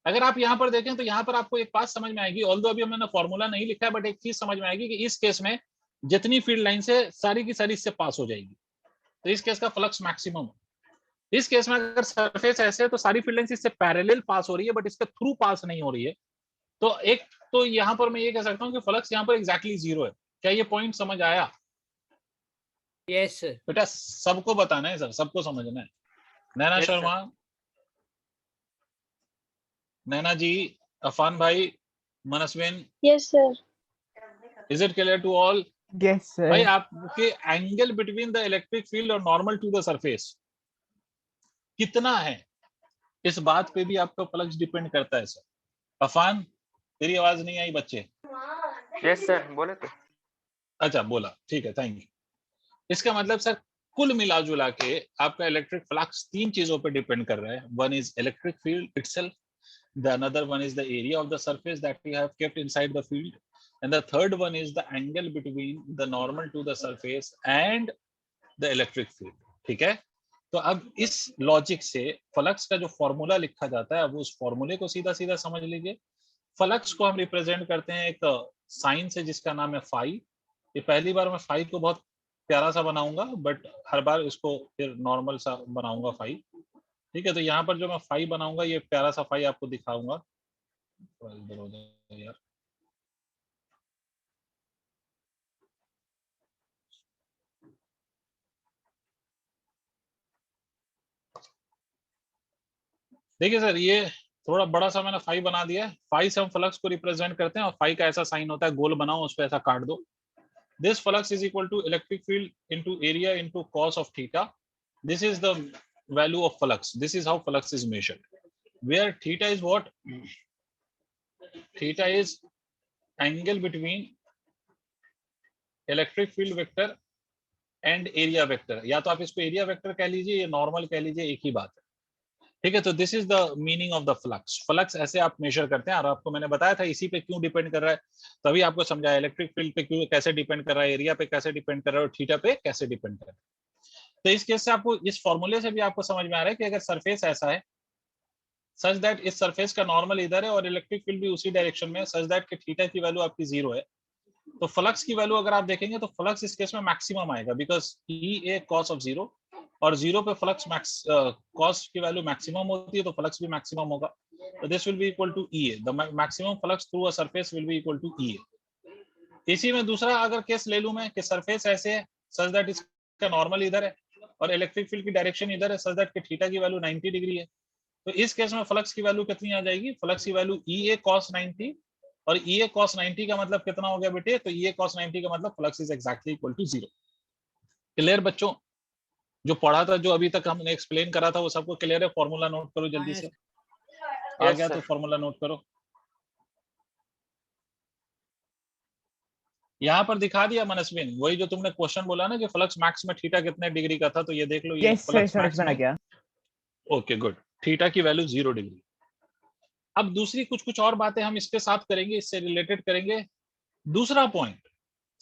अगर आप यहाँ पर देखें तो यहाँ पर आपको एक बात समझ में आएगी, ऑल्दो अभी हमने फॉर्मूला नहीं लिखा है, बट एक चीज समझ में आएगी कि इस केस में जितनी फील्ड लाइन से सारी की सारी इससे पास हो जाएगी, तो इस केस का फ्लक्स मैक्सिमम है। इस केस में अगर सरफेस ऐसे है तो सारी फील्ड लाइन इससे पैरेलल पास हो रही है, बट इसके थ्रू पास नहीं हो रही है, तो एक तो यहाँ पर मैं ये कह सकता हूँ कि फ्लक्स यहाँ पर एग्जैक्टली 0 है। क्या ये पॉइंट समझ आया? Yes sir. बेटा सबको बताना है सर, सबको समझना है। नैना Yes, sir. शर्मा, नैना जी, अफान भाई, Manaswin, Yes, sir. Is it clear to all? Yes, भाई sir. आपके angle between the electric field और नॉर्मल टू द सरफेस कितना है, इस बात पे भी आपका फ्लक्स डिपेंड करता है सर। अफान तेरी आवाज नहीं आई बच्चे? यस सर, बोले तो। अच्छा बोला, ठीक है, थैंक यू। इसका मतलब सर कुल मिला जुला के आपका इलेक्ट्रिक फ्लक्स 3 चीजों पे डिपेंड कर रहा है। One is electric field itself, the another one is the area of the surface that we have kept inside the field, and the third one is the angle between the normal to the surface and the electric field। ठीक है, तो अब इस logic से flux का जो formula लिखा जाता है, अब उस फॉर्मूले को सीधा सीधा समझ लीजिए। फ्लक्स को हम रिप्रेजेंट करते हैं एक साइन से जिसका नाम है फाई। ये पहली बार मैं फाई को बहुत प्यारा सा बनाऊंगा, बट हर बार इसको फिर नॉर्मल सा बनाऊंगा फाई। ठीक है, तो यहाँ पर जो मैं फाई बनाऊंगा ये प्यारा सा फाई आपको दिखाऊंगा। इधर हो जाए यार, देखिए सर ये थोड़ा बड़ा सा मैंने फाई बना दिया है। फाई से हम फ्लक्स को रिप्रेजेंट करते हैं, और फाई का ऐसा साइन होता है, गोल बनाओ उस पर ऐसा काट दो। This flux is equal to electric field into area into cos of theta. This is the value of flux, this is how flux is measured, where theta is what? Theta is angle between electric field vector and area vector, या तो आप इसको area vector कह लीजिए या normal कह लीजिए, एक ही बात है। ठीक है, तो this is the meaning of the flux. Flux ऐसे आप मेजर करते हैं, और आपको मैंने बताया था इसी पे क्यों डिपेंड कर रहा है, तभी आपको समझाया इलेक्ट्रिक फील्ड पे क्यों कैसे डिपेंड कर रहा है, एरिया पे कैसे डिपेंड कर रहा है, और थीटा पे कैसे डिपेंड कर रहा है। तो इस केस से आपको इस फॉर्मूले से भी आपको समझ में आ रहा है कि अगर सरफेस ऐसा है सच दैट इस सरफेस का नॉर्मल इधर है और इलेक्ट्रिक फील्ड भी उसी डायरेक्शन में है, सच दैट कि थीटा की वैल्यू आपकी 0 है, तो फ्लक्स की वैल्यू अगर आप देखेंगे तो फ्लक्स इस केस में मैक्सिमम आएगा, because E A cos of 0, और 0 पे फ्लक्स कॉस की वैल्यू मैक्सिमम होती है, तो फ्लक्स भी मैक्सिमम होगा। तो this will be equal to E A, the maximum flux through a surface will be equal to E A. इसी में दूसरा अगर केस ले लूं मैं कि सरफेस ऐसे है सच दैट इसका नॉर्मल इधर है और इलेक्ट्रिक फील्ड की डायरेक्शन इधर है, सच दैट कि थीटा की वैल्यू 90 डिग्री है, तो इस केस में फ्लक्स की वैल्यू कितनी आ जाएगी? फ्लक्स की वैल्यू ई ए कॉस 90, और ई ए कॉस 90 का मतलब कितना हो गया बेटे? तो ई ए कॉस 90 का मतलब flux is exactly equal to 0। Clear बच्चों? जो पढ़ा था, जो अभी तक हमने एक्सप्लेन करा था, वो सबको क्लियर है? फॉर्मूला नोट करो जल्दी से, आ गया तो फॉर्मूला नोट करो। यहाँ पर दिखा दिया मनस्विन, वही जो तुमने क्वेश्चन बोला ना कि फ्लक्स मैक्स में थीटा कितने डिग्री का था, तो ये देख लो, ये Yes, sir, फ्लक्स समझ मैक्स में आ में, गया। ओके गुड, थीटा की वैल्यू 0 डिग्री। अब दूसरी कुछ और बातें हम इसके साथ करेंगे, इससे रिलेटेड करेंगे। दूसरा पॉइंट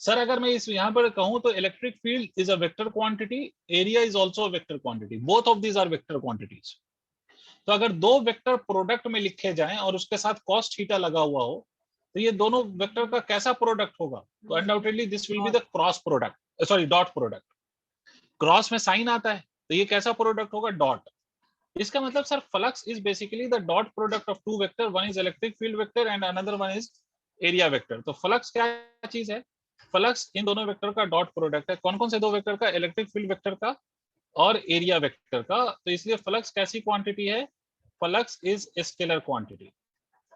सर, अगर मैं इस यहाँ पर कहूं तो electric field is a vector quantity, area is also a vector quantity, both of these are vector quantities. तो अगर दो वेक्टर प्रोडक्ट में लिखे जाएं और उसके साथ कॉस थीटा लगा हुआ हो, तो ये दोनों वेक्टर का कैसा प्रोडक्ट होगा? तो undoubtedly this will be the cross product, sorry dot product. Cross में साइन आता है, तो ये कैसा प्रोडक्ट होगा? डॉट। इसका मतलब sir flux is basically the dot product of two vector, one is electric field vector and another one is area vector. तो फ्लक्स क्या चीज है? फ्लक्स इन दोनों वेक्टर का डॉट प्रोडक्ट है। कौन कौन से दो वेक्टर का? इलेक्ट्रिक फील्ड वेक्टर का और एरिया वेक्टर का। तो इसलिए फ्लक्स कैसी क्वांटिटी है? Flux is scalar quantity.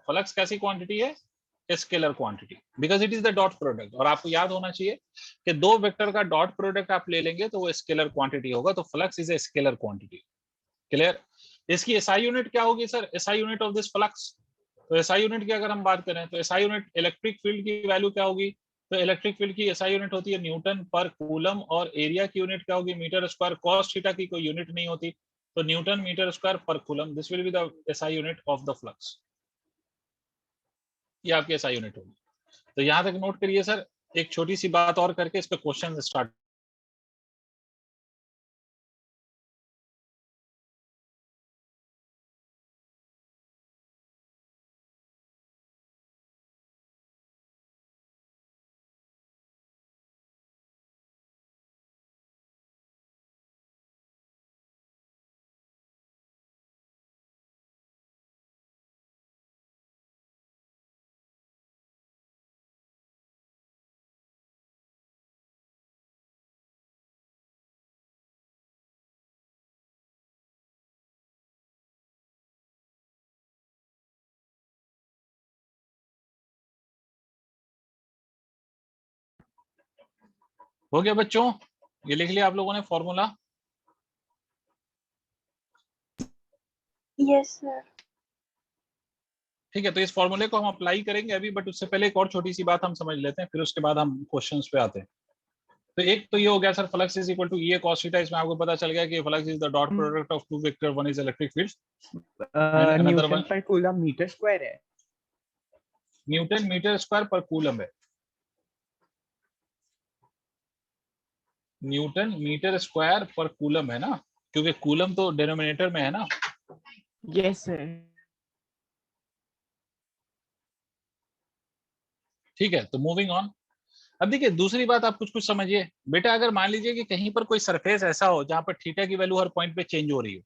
Flux कैसी क्वांटिटी है? Scalar quantity, because it is the dot product. और आपको याद होना चाहिए कि दो वेक्टर का डॉट प्रोडक्ट आप ले लेंगे तो वो स्केलर क्वांटिटी होगा, तो flux is a scalar quantity. Clear? इसकी एसआई यूनिट क्या होगी sir? SI unit of this flux, तो एसआई यूनिट की अगर हम बात करें तो एसआई यूनिट इलेक्ट्रिक फील्ड की वैल्यू क्या होगी? तो इलेक्ट्रिक फील्ड की एसआई यूनिट होती है न्यूटन पर कूलम, और एरिया की यूनिट क्या होगी? Metre square. कॉस थीटा की कोई यूनिट नहीं होती, तो न्यूटन मीटर स्क्वायर पर coulomb, this will be the SI unit of the flux. ये आपकी एसआई यूनिट होगी। तो यहां तक नोट करिए सर, एक छोटी सी बात और करके इस पे क्वेश्चन स्टार्ट। हो गया बच्चों, ये लिख लिया आप लोगों ने फॉर्मूला? Yes sir. ठीक है, तो इस फॉर्मूले को हम अप्लाई करेंगे अभी, बट उससे पहले एक और छोटी सी बात हम समझ लेते हैं, फिर उसके बाद हम क्वेश्चंस पे आते हैं। तो एक तो ये हो गया sir, flux is equal to E A cos theta. इसमें आपको पता चल गया कि flux is the dot product of two vector, one is electric field and another newton one पर कूलम मीटर स्क्वायर है। न्यूटन मीटर स्क्वायर पर coulomb है। न्यूटन मीटर स्क्वायर पर कूलम है ना, क्योंकि कूलम तो डिनोमिनेटर में है ना। Yes sir. ठीक है, तो मूविंग ऑन। अब देखिए दूसरी बात, आप कुछ कुछ समझिए बेटा। अगर मान लीजिए कि कहीं पर कोई सरफेस ऐसा हो जहां पर थीटा की वैल्यू हर पॉइंट पे चेंज हो रही हो,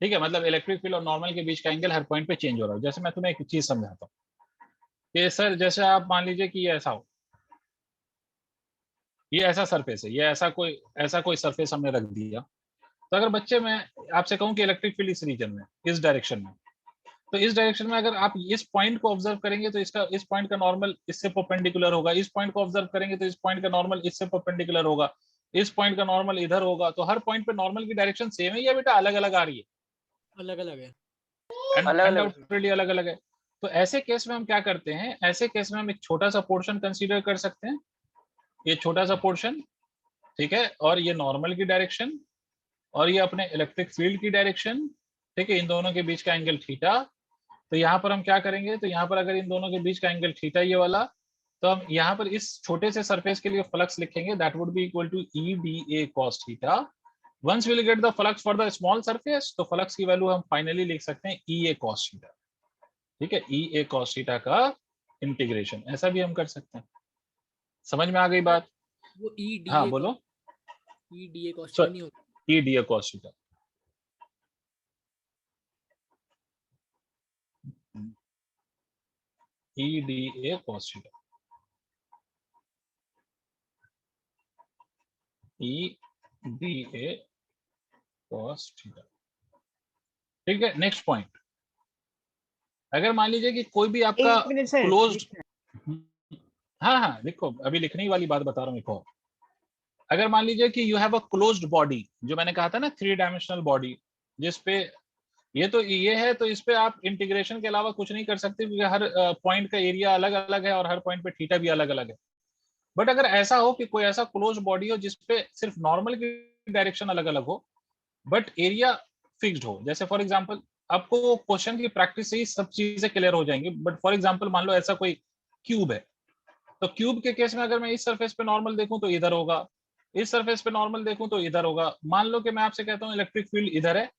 ठीक है, मतलब इलेक्ट्रिक फील्ड और नॉर्मल के बीच का एंगल हर पॉइंट पे चेंज हो रहा हो। जैसे मैं तुम्हें एक चीज समझाता हूँ कि सर, जैसे आप मान लीजिए कि ये ऐसा हो, ये ऐसा सरफेस है, ये ऐसा कोई सरफेस हमने रख दिया। तो अगर बच्चे मैं आपसे कहूँ कि इलेक्ट्रिक फील्ड इस रीजन में, इस डायरेक्शन में, तो इस डायरेक्शन में अगर आप इस पॉइंट को ऑब्जर्व करेंगे तो इसका, इस पॉइंट का नॉर्मल इससे परपेंडिकुलर होगा। इस पॉइंट को ऑब्जर्व करेंगे तो इस पॉइंट का नॉर्मल इससे परपेंडिकुलर होगा। इस पॉइंट का नॉर्मल इधर होगा। तो हर पॉइंट पे नॉर्मल की डायरेक्शन सेम है या बेटा अलग अलग आ रही है? अलग अलग है। अलग अलग। अनडाउटेडली अलग अलग है। तो ऐसे केस में हम क्या करते हैं, ऐसे केस में हम एक छोटा सा पोर्शन कंसीडर कर सकते हैं। ये छोटा सा पोर्शन, ठीक है, और ये नॉर्मल की डायरेक्शन और ये अपने इलेक्ट्रिक फील्ड की डायरेक्शन, ठीक है, इन दोनों के बीच का एंगल थीटा। तो यहाँ पर हम क्या करेंगे, तो यहाँ पर अगर इन दोनों के बीच का एंगल थीटा ये वाला, तो हम यहाँ पर इस छोटे से सरफेस के लिए फ्लक्स लिखेंगे, that would be equal to E D A cos theta. Once we will get the flux for the small surface, तो फ्लक्स की वैल्यू हम फाइनली लिख सकते हैं ई ए कॉस थीटा। ठीक है, ई ए कॉस थीटा का integration, ऐसा भी हम कर सकते हैं। समझ में आ गई बात? वो ई डी हाँ ए बोलो। कॉस थीटा नहीं होता। ई D A cos theta, E D A cos theta, E D A cos theta. ठीक है, नेक्स्ट पॉइंट। अगर मान लीजिए कि कोई भी आपका एक मिनट सर। क्लोज्ड, हाँ हाँ देखो अभी लिखने वाली बात बता रहा हूँ। एक और, अगर मान लीजिए कि you have a closed body, जो मैंने कहा था ना 3 डायमेंशनल बॉडी, जिसपे ये तो ये है, तो इस पे आप इंटीग्रेशन के अलावा कुछ नहीं कर सकते, क्योंकि हर पॉइंट का एरिया अलग अलग है और हर पॉइंट पे थीटा भी अलग अलग है। बट अगर ऐसा हो कि कोई ऐसा क्लोज बॉडी हो जिसपे सिर्फ नॉर्मल की डायरेक्शन अलग अलग हो बट एरिया फिक्स्ड हो, जैसे फॉर एग्जांपल आपको क्वेश्चन की प्रैक्टिस से ही सब चीजें क्लियर हो जाएंगी। बट फॉर एग्जांपल मान लो ऐसा कोई क्यूब है, तो क्यूब के केस में अगर मैं इस सरफेस पे नॉर्मल देखूं तो इधर होगा, इस सरफेस पे नॉर्मल देखूं तो इधर होगा। मान लो कि मैं आपसे कहता हूं इलेक्ट्रिक फील्ड इधर है,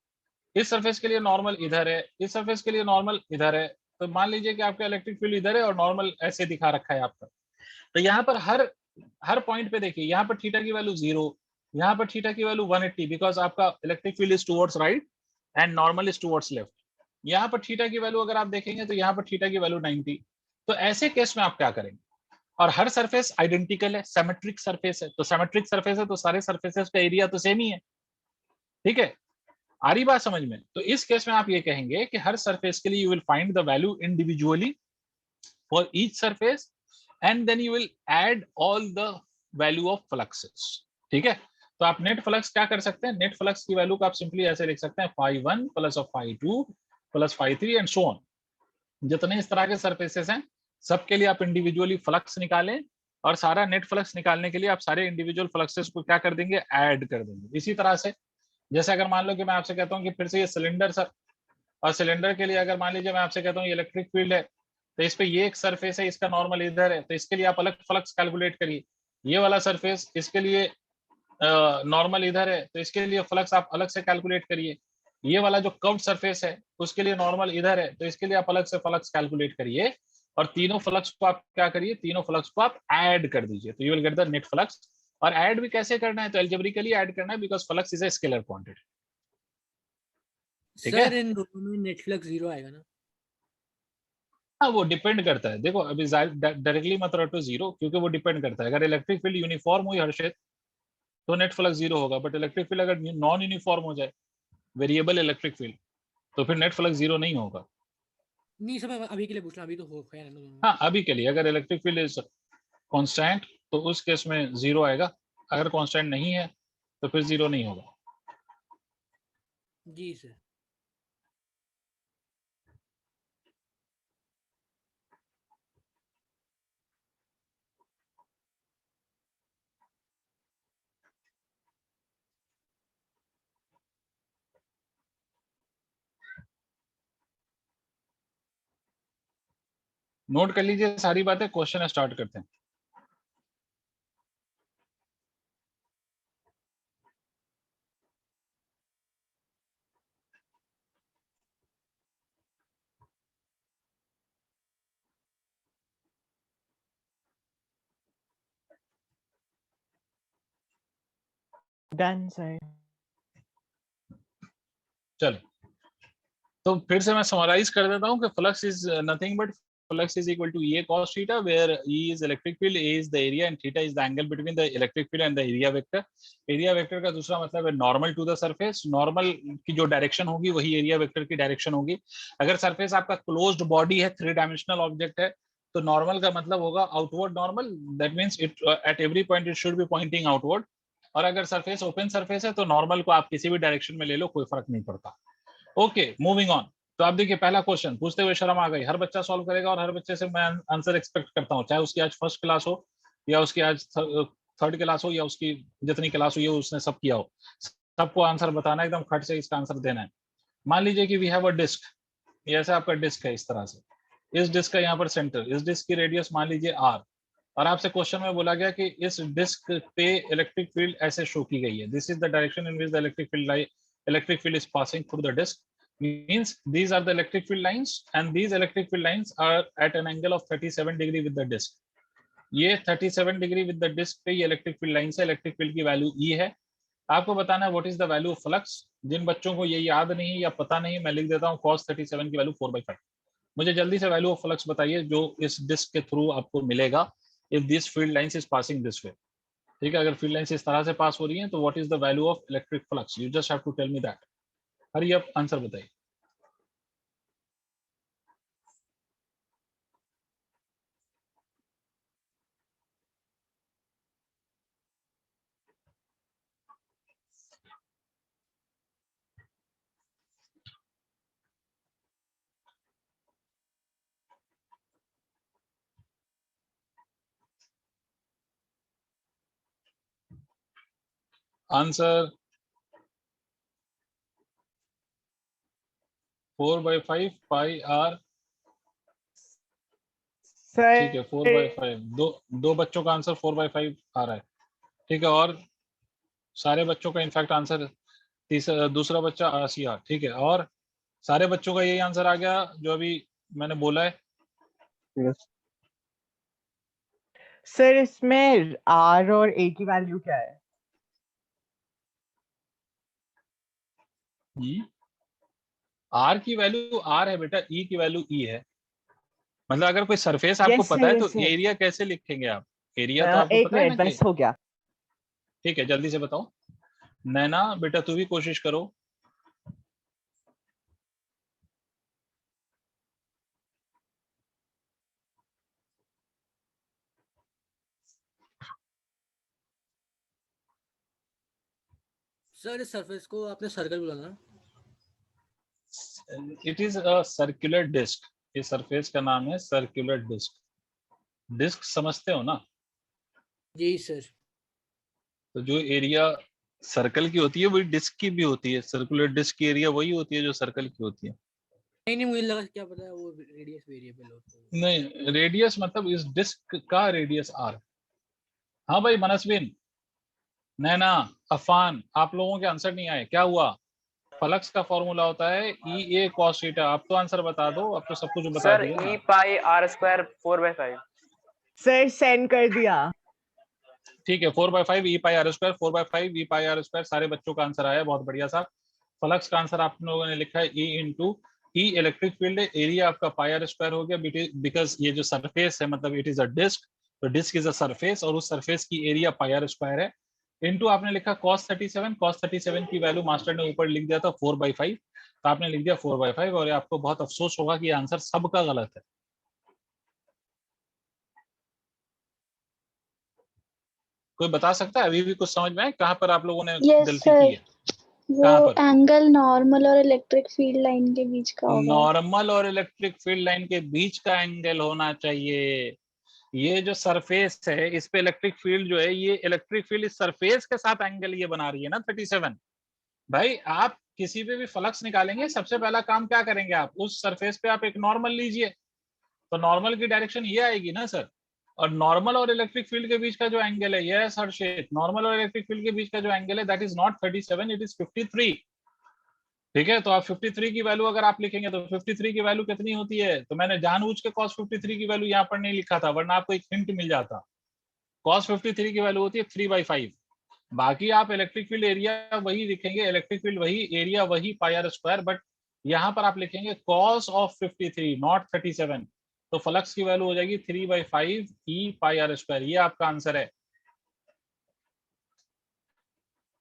इस सरफेस के लिए नॉर्मल इधर है, इस सरफेस के लिए नॉर्मल इधर है। तो मान लीजिए कि आपका इलेक्ट्रिक फील्ड इधर है और नॉर्मल ऐसे दिखा रखा है आपका। तो यहाँ पर हर पॉइंट पे देखिए, यहाँ पर थीटा की वैल्यू 0, यहाँ पर थीटा की वैल्यू 180, बिकॉज आपका electric field is towards right and normal is towards left. यहाँ पर थीटा की वैल्यू अगर आप देखेंगे तो यहाँ पर थीटा की वैल्यू 90। तो ऐसे केस में आप क्या करेंगे, और हर सरफेस आइडेंटिकल है, सिमेट्रिक सरफेस है, तो सिमेट्रिक सरफेस है तो सारे सरफेसेस का एरिया तो सेम ही है। ठीक है, आ रही बात समझ में? तो इस केस में आप ये कहेंगे कि हर सरफेस के लिए you will find the value individually for each surface and then you will add all the value of fluxes. ठीक है, तो आप नेट फ्लक्स क्या कर सकते हैं, नेट फ्लक्स की वैल्यू को आप सिंपली ऐसे लिख सकते हैं φ1 plus of φ2 plus φ3 and so on. जितने इस तरह के सरफेसेस हैं सबके लिए आप इंडिविजुअली फ्लक्स निकालें, और सारा नेट फ्लक्स निकालने के लिए आप सारे इंडिविजुअल फ्लक्सेस को क्या कर देंगे, ऐड कर देंगे। इसी तरह से जैसे अगर मान लो कि मैं आपसे कहता हूँ कि फिर से ये सिलेंडर सर, और सिलेंडर के लिए अगर मान लीजिए मैं आपसे कहता हूँ इलेक्ट्रिक फील्ड है, तो इस पे ये एक सरफेस है, इसका नॉर्मल इधर है, तो इसके लिए आप अलग फ्लक्स कैलकुलेट करिए। ये वाला सरफेस, इसके लिए नॉर्मल इधर है, तो इसके लिए फ्लक्स आप अलग से कैलकुलेट करिए। ये वाला जो कर्व्ड सरफेस है उसके लिए नॉर्मल इधर है, तो इसके लिए आप अलग से फ्लक्स कैलकुलेट करिए। और तीनों फ्लक्स को आप क्या करिए, तीनों फ्लक्स को आप ऐड कर दीजिए, तो you will get the net flux. और ऐड भी कैसे करना है, तो एल्जेब्रिकली ऐड करना है, because flux is a scalar quantity. ठीक है, सर इन दोनों में नेट फ्लक्स 0 आएगा ना? हाँ वो डिपेंड करता है। देखो अभी डायरेक्टली मत रटो जीरो, क्योंकि वो डिपेंड करता है। अगर इलेक्ट्रिक फील्ड यूनिफॉर्म हुई हर्षित तो नेट फ्लक्स जीरो होगा, बट इलेक्ट्रिक फील्ड अगर नॉन यूनिफॉर्म हो जाए, वेरिएबल इलेक्ट्रिक फील्ड, तो फिर नेट फ्लक्स जीरो नहीं होगा। नहीं सर, मैं अभी के लिए पूछ रहा हूँ, अभी तो हो खैर है ना दोनों। हाँ अभी के लिए अगर इलेक्ट्रिक फील्ड इज कांस्टेंट तो उस केस में जीरो आएगा, अगर कांस्टेंट नहीं है तो फिर जीरो नहीं होगा। जी सर। नोट कर लीजिए सारी बातें, क्वेश्चन स्टार्ट करते हैं। Done sir. चलो तो फिर से मैं समराइज कर देता हूँ कि flux is nothing but flux is equal to E cos theta, where E is electric field, A is the area, and theta is the angle between the electric field and the area vector. Area vector का दूसरा मतलब है normal to the surface. Normal की जो direction होगी वही area vector की direction होगी। अगर सरफेस आपका क्लोज्ड बॉडी है, 3 डायमेंशनल ऑब्जेक्ट है, तो नॉर्मल का मतलब होगा outward normal, that means it at every point it should be pointing outward. और अगर सरफेस ओपन सरफेस है तो नॉर्मल को आप किसी भी डायरेक्शन में ले लो, कोई फर्क नहीं पड़ता। Okay moving on. तो आप देखिए पहला क्वेश्चन पूछते हुए शर्म आ गई, हर बच्चा सॉल्व करेगा और हर बच्चे से मैं आंसर एक्सपेक्ट करता हूँ, चाहे उसकी आज फर्स्ट क्लास हो या उसकी आज थर्ड क्लास हो या उसकी जितनी क्लास हुई हो उसने सब किया हो, सबको आंसर बताना, एकदम खट से इसका आंसर देना है। मान लीजिए कि वी हैव अ डिस्क, ये ऐसा आपका डिस्क है इस तरह से, इस डिस्क का यहाँ पर सेंटर, इस डिस्क की रेडियस मान लीजिए आर, और आपसे क्वेश्चन में बोला गया कि इस डिस्क पे इलेक्ट्रिक फील्ड ऐसे शो की गई है, this is the direction in which the electric field is passing through the disc, means these are the electric field lines and these electric field lines are at an angle of 37 degree with the disk. ये 37 degree with the disc पे ये electric field line से, electric field की value E है। आपको बताना है what is the value of flux. जिन बच्चों को ये याद नहीं या पता नहीं, मैं लिख देता हूँ cos 37 की वैल्यू 4/5। मुझे जल्दी से वैल्यू ऑफ फ्लक्स बताइए जो इस डिस्क के थ्रू आपको मिलेगा if this field lines is passing this way. ठीक है, अगर फील्ड लाइंस इस तरह से पास हो रही है तो what is the value of electric flux, you just have to tell me that. Hurry up, answer बताइए। Answer 4/5 pi R. ठीक है 4/5, दो बच्चों का आंसर 4/5 आ रहा है। ठीक है, और सारे बच्चों का इनफैक्ट आंसर तीसरा दूसरा बच्चा आसिया। ठीक है, और सारे बच्चों का यही आंसर आ गया जो अभी मैंने बोला है। Yes. सर इसमें आर और ए की वैल्यू क्या है? आर की वैल्यू आर है बेटा, ई की वैल्यू ई है। मतलब अगर कोई सरफेस आपको पता है तो एरिया कैसे लिखेंगे आप? एरिया तो आपको एक पता है ना मिनट कि। बस हो गया। ठीक है जल्दी से बताओ। नैना बेटा तू भी कोशिश करो। सर इस सरफेस को आपने सर्कल बुलाना। It is a circular disc, इस सरफेस का नाम है सर्कुलर डिस्क। डिस्क समझते हो ना? जी सर। तो जो एरिया सर्कल की होती है वही डिस्क की भी होती है, सर्कुलर डिस्क की एरिया वही होती है जो सर्कल की होती है। नहीं मुझे लगा क्या पता है वो रेडियस वेरिएबल हो तो। नहीं, रेडियस मतलब इस डिस्क का रेडियस r। हाँ भाई मनस्विन, नैना, अफान, आप लोगों के आंसर नहीं आए, क्या हुआ? फ्लक्स का फॉर्मूला होता है EA cos थीटा। आप तो आंसर बता दो, अब तो सब कुछ बता सर दिया। E पाई R स्क्वायर 4/5। सर सेंड कर दिया। ठीक है, 4/5 E पाई R स्क्वायर, 4/5 E पाई R स्क्वायर, सारे बच्चों का आंसर आया, बहुत बढ़िया सा। फ्लक्स का आंसर आप लोगों ने लिखा है E into E electric field है, एरिया आपका पाई R स्क्वायर हो गया, बिकॉज ये जो सरफेस है मतलब इट इज अ डिस्क, तो डिस्क इज अ सरफेस और उस सरफेस की एरिया पाई R स्क्वायर है। इनटू आपने लिखा cos 37 की वैल्यू मास्टर ने ऊपर लिख दिया था 4/5, तो आपने लिख दिया 4/5 और आपको बहुत अफसोस होगा कि आंसर सबका गलत है। कोई बता सकता है अभी भी कुछ समझ में है कहां पर आप लोगों ने यस गलती की है? सर, कहां वो पर? एंगल नॉर्मल और इलेक्ट्रिक फील्ड लाइन के बीच का होगा। नॉर्मल और इलेक्ट्रिक फील्ड लाइन के बीच का एंगल होना चाहिए। ये जो सरफेस है इस पे इलेक्ट्रिक फील्ड जो है, ये इलेक्ट्रिक फील्ड इस सरफेस के साथ एंगल ये बना रही है ना 37। भाई आप किसी पे भी फ्लक्स निकालेंगे, सबसे पहला काम क्या करेंगे? आप उस सरफेस पे आप एक नॉर्मल लीजिए, तो नॉर्मल की डायरेक्शन ये आएगी ना सर। और नॉर्मल और इलेक्ट्रिक फील्ड के बीच का जो एंगल है, यस हर्षित, नॉर्मल और इलेक्ट्रिक फील्ड के बीच का जो एंगल है that is not 37, it is 53। ठीक है, तो आप 53 की वैल्यू अगर आप लिखेंगे तो 53 की वैल्यू कितनी होती है? तो मैंने जानबूझ के cos 53 की वैल्यू यहाँ पर नहीं लिखा था, वरना आपको एक हिंट मिल जाता। cos 53 की वैल्यू होती है 3/5। बाकी आप इलेक्ट्रिक फील्ड एरिया वही लिखेंगे, इलेक्ट्रिक फील्ड वही, एरिया वही पाई R स्क्वायर, बट यहाँ पर आप लिखेंगे cos ऑफ 53 नॉट 37, तो फ्लक्स की वैल्यू हो जाएगी 3/5 E पाई R स्क्वायर। ये आपका आंसर है।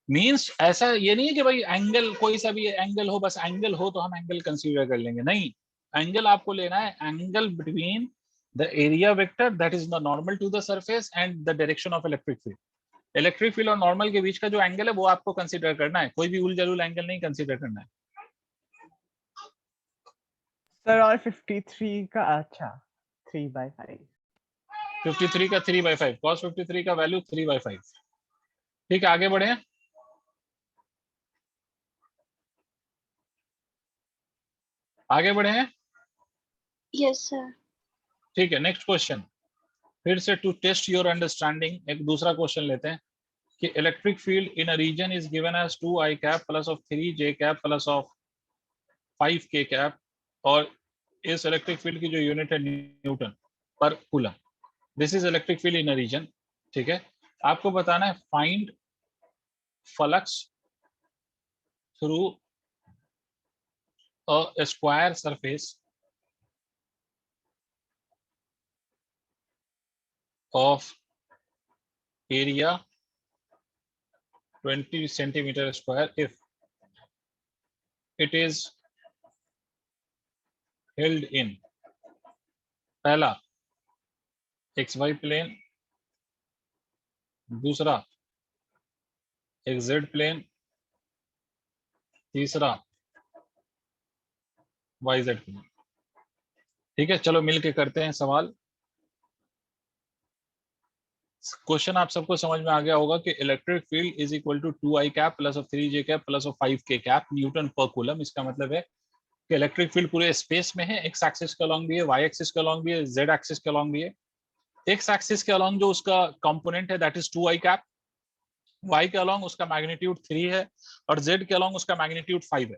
मीन्स ऐसा ये नहीं है कि भाई एंगल कोई सा भी एंगल हो, बस एंगल हो तो हम एंगल कंसीडर कर लेंगे, नहीं। एंगल आपको लेना है angle between the area vector that is the normal to the surface and the direction of electric field. Electric field और नॉर्मल के बीच का जो एंगल है वो आपको कंसीडर करना है, कोई भी उलझुल एंगल नहीं कंसीडर करना है। सर और 53 का अच्छा 3/5। 53 का 3/5, cos 53 का वैल्यू 3/5। ठीक है, आगे बढ़े, आगे बढ़े हैं। Yes sir. ठीक है, नेक्स्ट क्वेश्चन। फिर से टू टेस्ट योर अंडरस्टैंडिंग एक दूसरा क्वेश्चन लेते हैं कि electric field in a region is given as 2i cap plus of 3j cap plus of 5k cap, और इस इलेक्ट्रिक फील्ड की जो यूनिट है न्यूटन पर coulomb. This is electric field in a region. ठीक है, आपको बताना है find flux through a square surface of area 20 centimeter square if it is held in पहला XY प्लेन, दूसरा एक Z प्लेन, तीसरा YZ प्लेन। ठीक है, चलो मिलके करते हैं सवाल। क्वेश्चन आप सबको समझ में आ गया होगा कि electric field is equal to 2i cap plus of 3j cap plus of 5k cap newton पर कूलम। इसका मतलब है कि इलेक्ट्रिक फील्ड पूरे स्पेस में है, एक्स एक्सिस के अलॉन्ग भी है, वाई एक्सिस के अलॉन्ग भी है, जेड एक्सिस के अलॉन्ग भी है। एक्स एक्सिस के अलॉन्ग जो उसका कंपोनेंट है that is 2i cap, Y के अलॉन्ग उसका मैग्नीट्यूड 3 है और जेड के अलॉन्ग उसका मैग्नीट्यूड 5 है।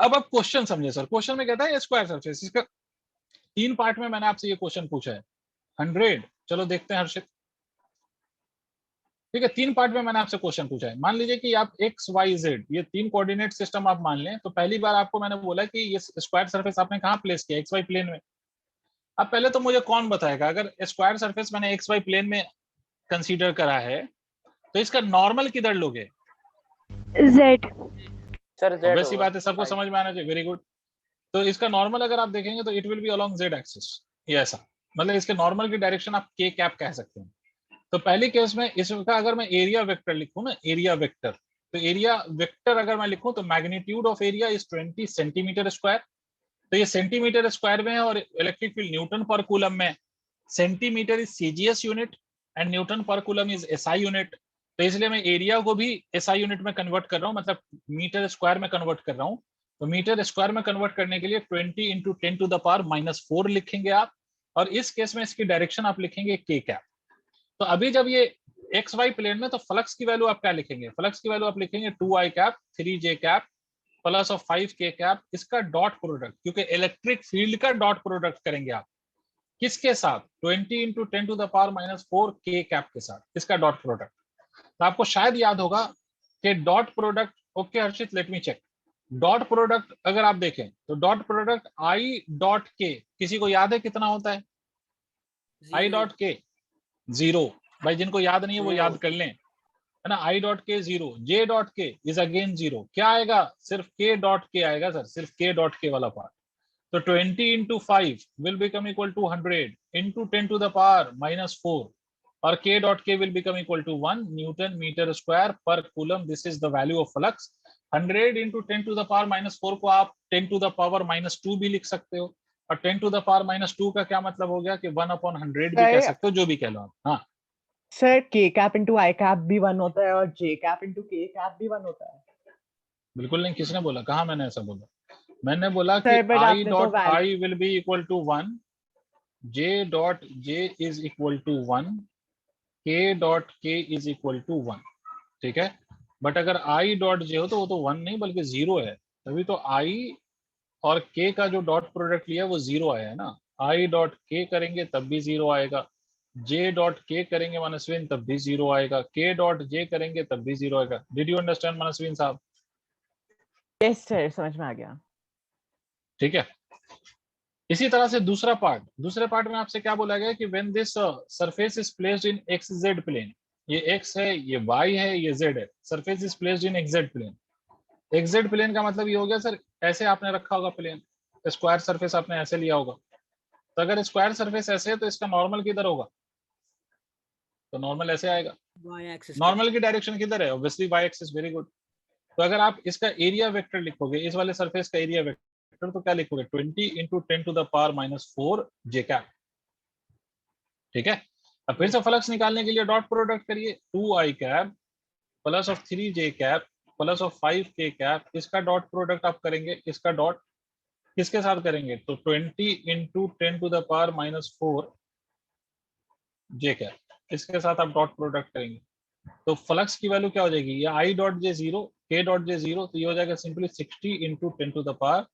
अब आप क्वेश्चन समझे सर, क्वेश्चन में कहता है स्क्वायर सरफेस, इसका 3 पार्ट में मैंने आपसे ये क्वेश्चन पूछा है 100। चलो देखते हैं हर्षित। ठीक है, 3 पार्ट में मैंने आपसे क्वेश्चन पूछा है। मान लीजिए कि आप एक्स वाई जेड ये 3 कोऑर्डिनेट सिस्टम आप मान लें, तो पहली बार आपको मैंने बोला कि ये स्क्वायर सरफेस आपने कहाँ प्लेस किया? एक्स वाई प्लेन में। अब पहले तो मुझे कौन बताएगा अगर स्क्वायर सरफेस मैंने एक्स वाई प्लेन में कंसीडर करा है तो इसका नॉर्मल किधर लोगे? Z. सर Z वैसी होगा। बात है, सबको समझ में आना चाहिए, वेरी गुड। तो इसका नॉर्मल अगर आप देखेंगे तो it will be along Z axis, ये ऐसा, मतलब इसके नॉर्मल की डायरेक्शन आप के कैप कह सकते हैं। तो पहले केस में इसका अगर मैं एरिया वेक्टर लिखूं ना, एरिया वेक्टर, तो एरिया वेक्टर अगर मैं लिखूं तो magnitude of area is 20 centimetre square. तो ये सेंटीमीटर स्क्वायर में है और इलेक्ट्रिक फील्ड न्यूटन पर कूलम में। Centimetre is CGS unit and Newton पर कूलम इज एसआई यूनिट। तो इसलिए मैं एरिया को भी एसआई यूनिट में कन्वर्ट कर रहा हूँ, मतलब मीटर स्क्वायर में कन्वर्ट कर रहा हूँ। तो मीटर स्क्वायर में कन्वर्ट करने के लिए 20 इंटू 10 टू द पावर -4 लिखेंगे आप, और इस केस में इसकी डायरेक्शन आप लिखेंगे k कैप। तो अभी जब ये एक्स वाई प्लेन में, तो फ्लक्स की वैल्यू आप क्या लिखेंगे? फ्लक्स की वैल्यू आप लिखेंगे 2i cap 3j cap plus of 5k cap, इसका डॉट प्रोडक्ट, क्योंकि इलेक्ट्रिक फील्ड का डॉट प्रोडक्ट करेंगे आप किसके साथ? 20 into 10 to the power -4 k cap के साथ, इसका डॉट प्रोडक्ट। तो आपको शायद याद होगा कि dot product, okay Harshit let me check, dot product अगर आप देखें तो डॉट प्रोडक्ट आई डॉट के, किसी को याद है कितना होता है? आई डॉट के 0, भाई जिनको याद नहीं है वो याद कर लें, है ना। आई डॉट के 0, जे डॉट के इज अगेन 0, क्या आएगा? सिर्फ के डॉट के आएगा सर, सिर्फ के डॉट के वाला पार्ट। तो 20 into 5 will become equal to 100 into 10 to the power -4, और k dot k will become equal to 1 newton metre square पर coulomb. This is the value of flux. 100 into 10 to the power -4 को आप 10 to the power -2 भी लिख सकते हो, और 10 to the power -2 का क्या मतलब हो गया कि 1/100 भी कह सकते हो, जो भी कह लो आप। हाँ सर k कैप इंटू आई कैप भी 1 होता है और j cap into k cap भी 1 होता है। बिल्कुल नहीं, किसने बोला? कहा मैंने ऐसा बोला? मैंने बोला कि सर बट आई आपने तो dot I will be equal to 1, J dot J is equal to 1, k dot k is equal to 1, ठीक है। बट अगर i डॉट j हो तो वो तो 1 नहीं बल्कि 0 है, तभी तो i और k का जो डॉट प्रोडक्ट लिया वो 0 आया है ना। i डॉट k करेंगे तब भी 0 आएगा, j डॉट k करेंगे मनस्विन तब भी 0 आएगा, k डॉट j करेंगे तब भी 0 आएगा। डिड यू अंडरस्टैंड मनस्विन साहब? यस सर, समझ में आ गया। ठीक है। इसी तरह से दूसरे पार्ट में आपसे क्या बोला गया कि when this surface is placed in X Z plane, ये x है, ये y है, ये z है, surface is placed in X Z plane. X Z plane का मतलब ये हो गया सर, ऐसे आपने रखा होगा प्लेन, स्क्वायर सरफेस आपने ऐसे लिया होगा। तो अगर स्क्वायर सरफेस ऐसे है तो इसका नॉर्मल किधर होगा? तो नॉर्मल ऐसे आएगा। y एक्सिस नॉर्मल की डायरेक्शन किधर है? Obviously y axis. Very good. तो अगर आप इसका एरिया वेक्टर लिखोगे, इस वाले सरफेस का एरिया वेक्टर, तो क्या लिखोगे? 20 into 10 to the power -4 J cap, ठीक है। अब फिर से फ्लक्स निकालने के लिए डॉट प्रोडक्ट करिए, 2i cap plus of 3j cap plus of 5k cap, इसका डॉट प्रोडक्ट आप करेंगे, इसका डॉट किसके साथ करेंगे? तो 20 into 10 to the power -4 J cap, इसके साथ आप डॉट प्रोडक्ट करेंगे। तो फ्लक्स की वैल्यू क्या हो जाएगी? ये आई डॉट जे 0, के डॉट जे 0, तो ये हो जाएगा simply 60 into 10 to the power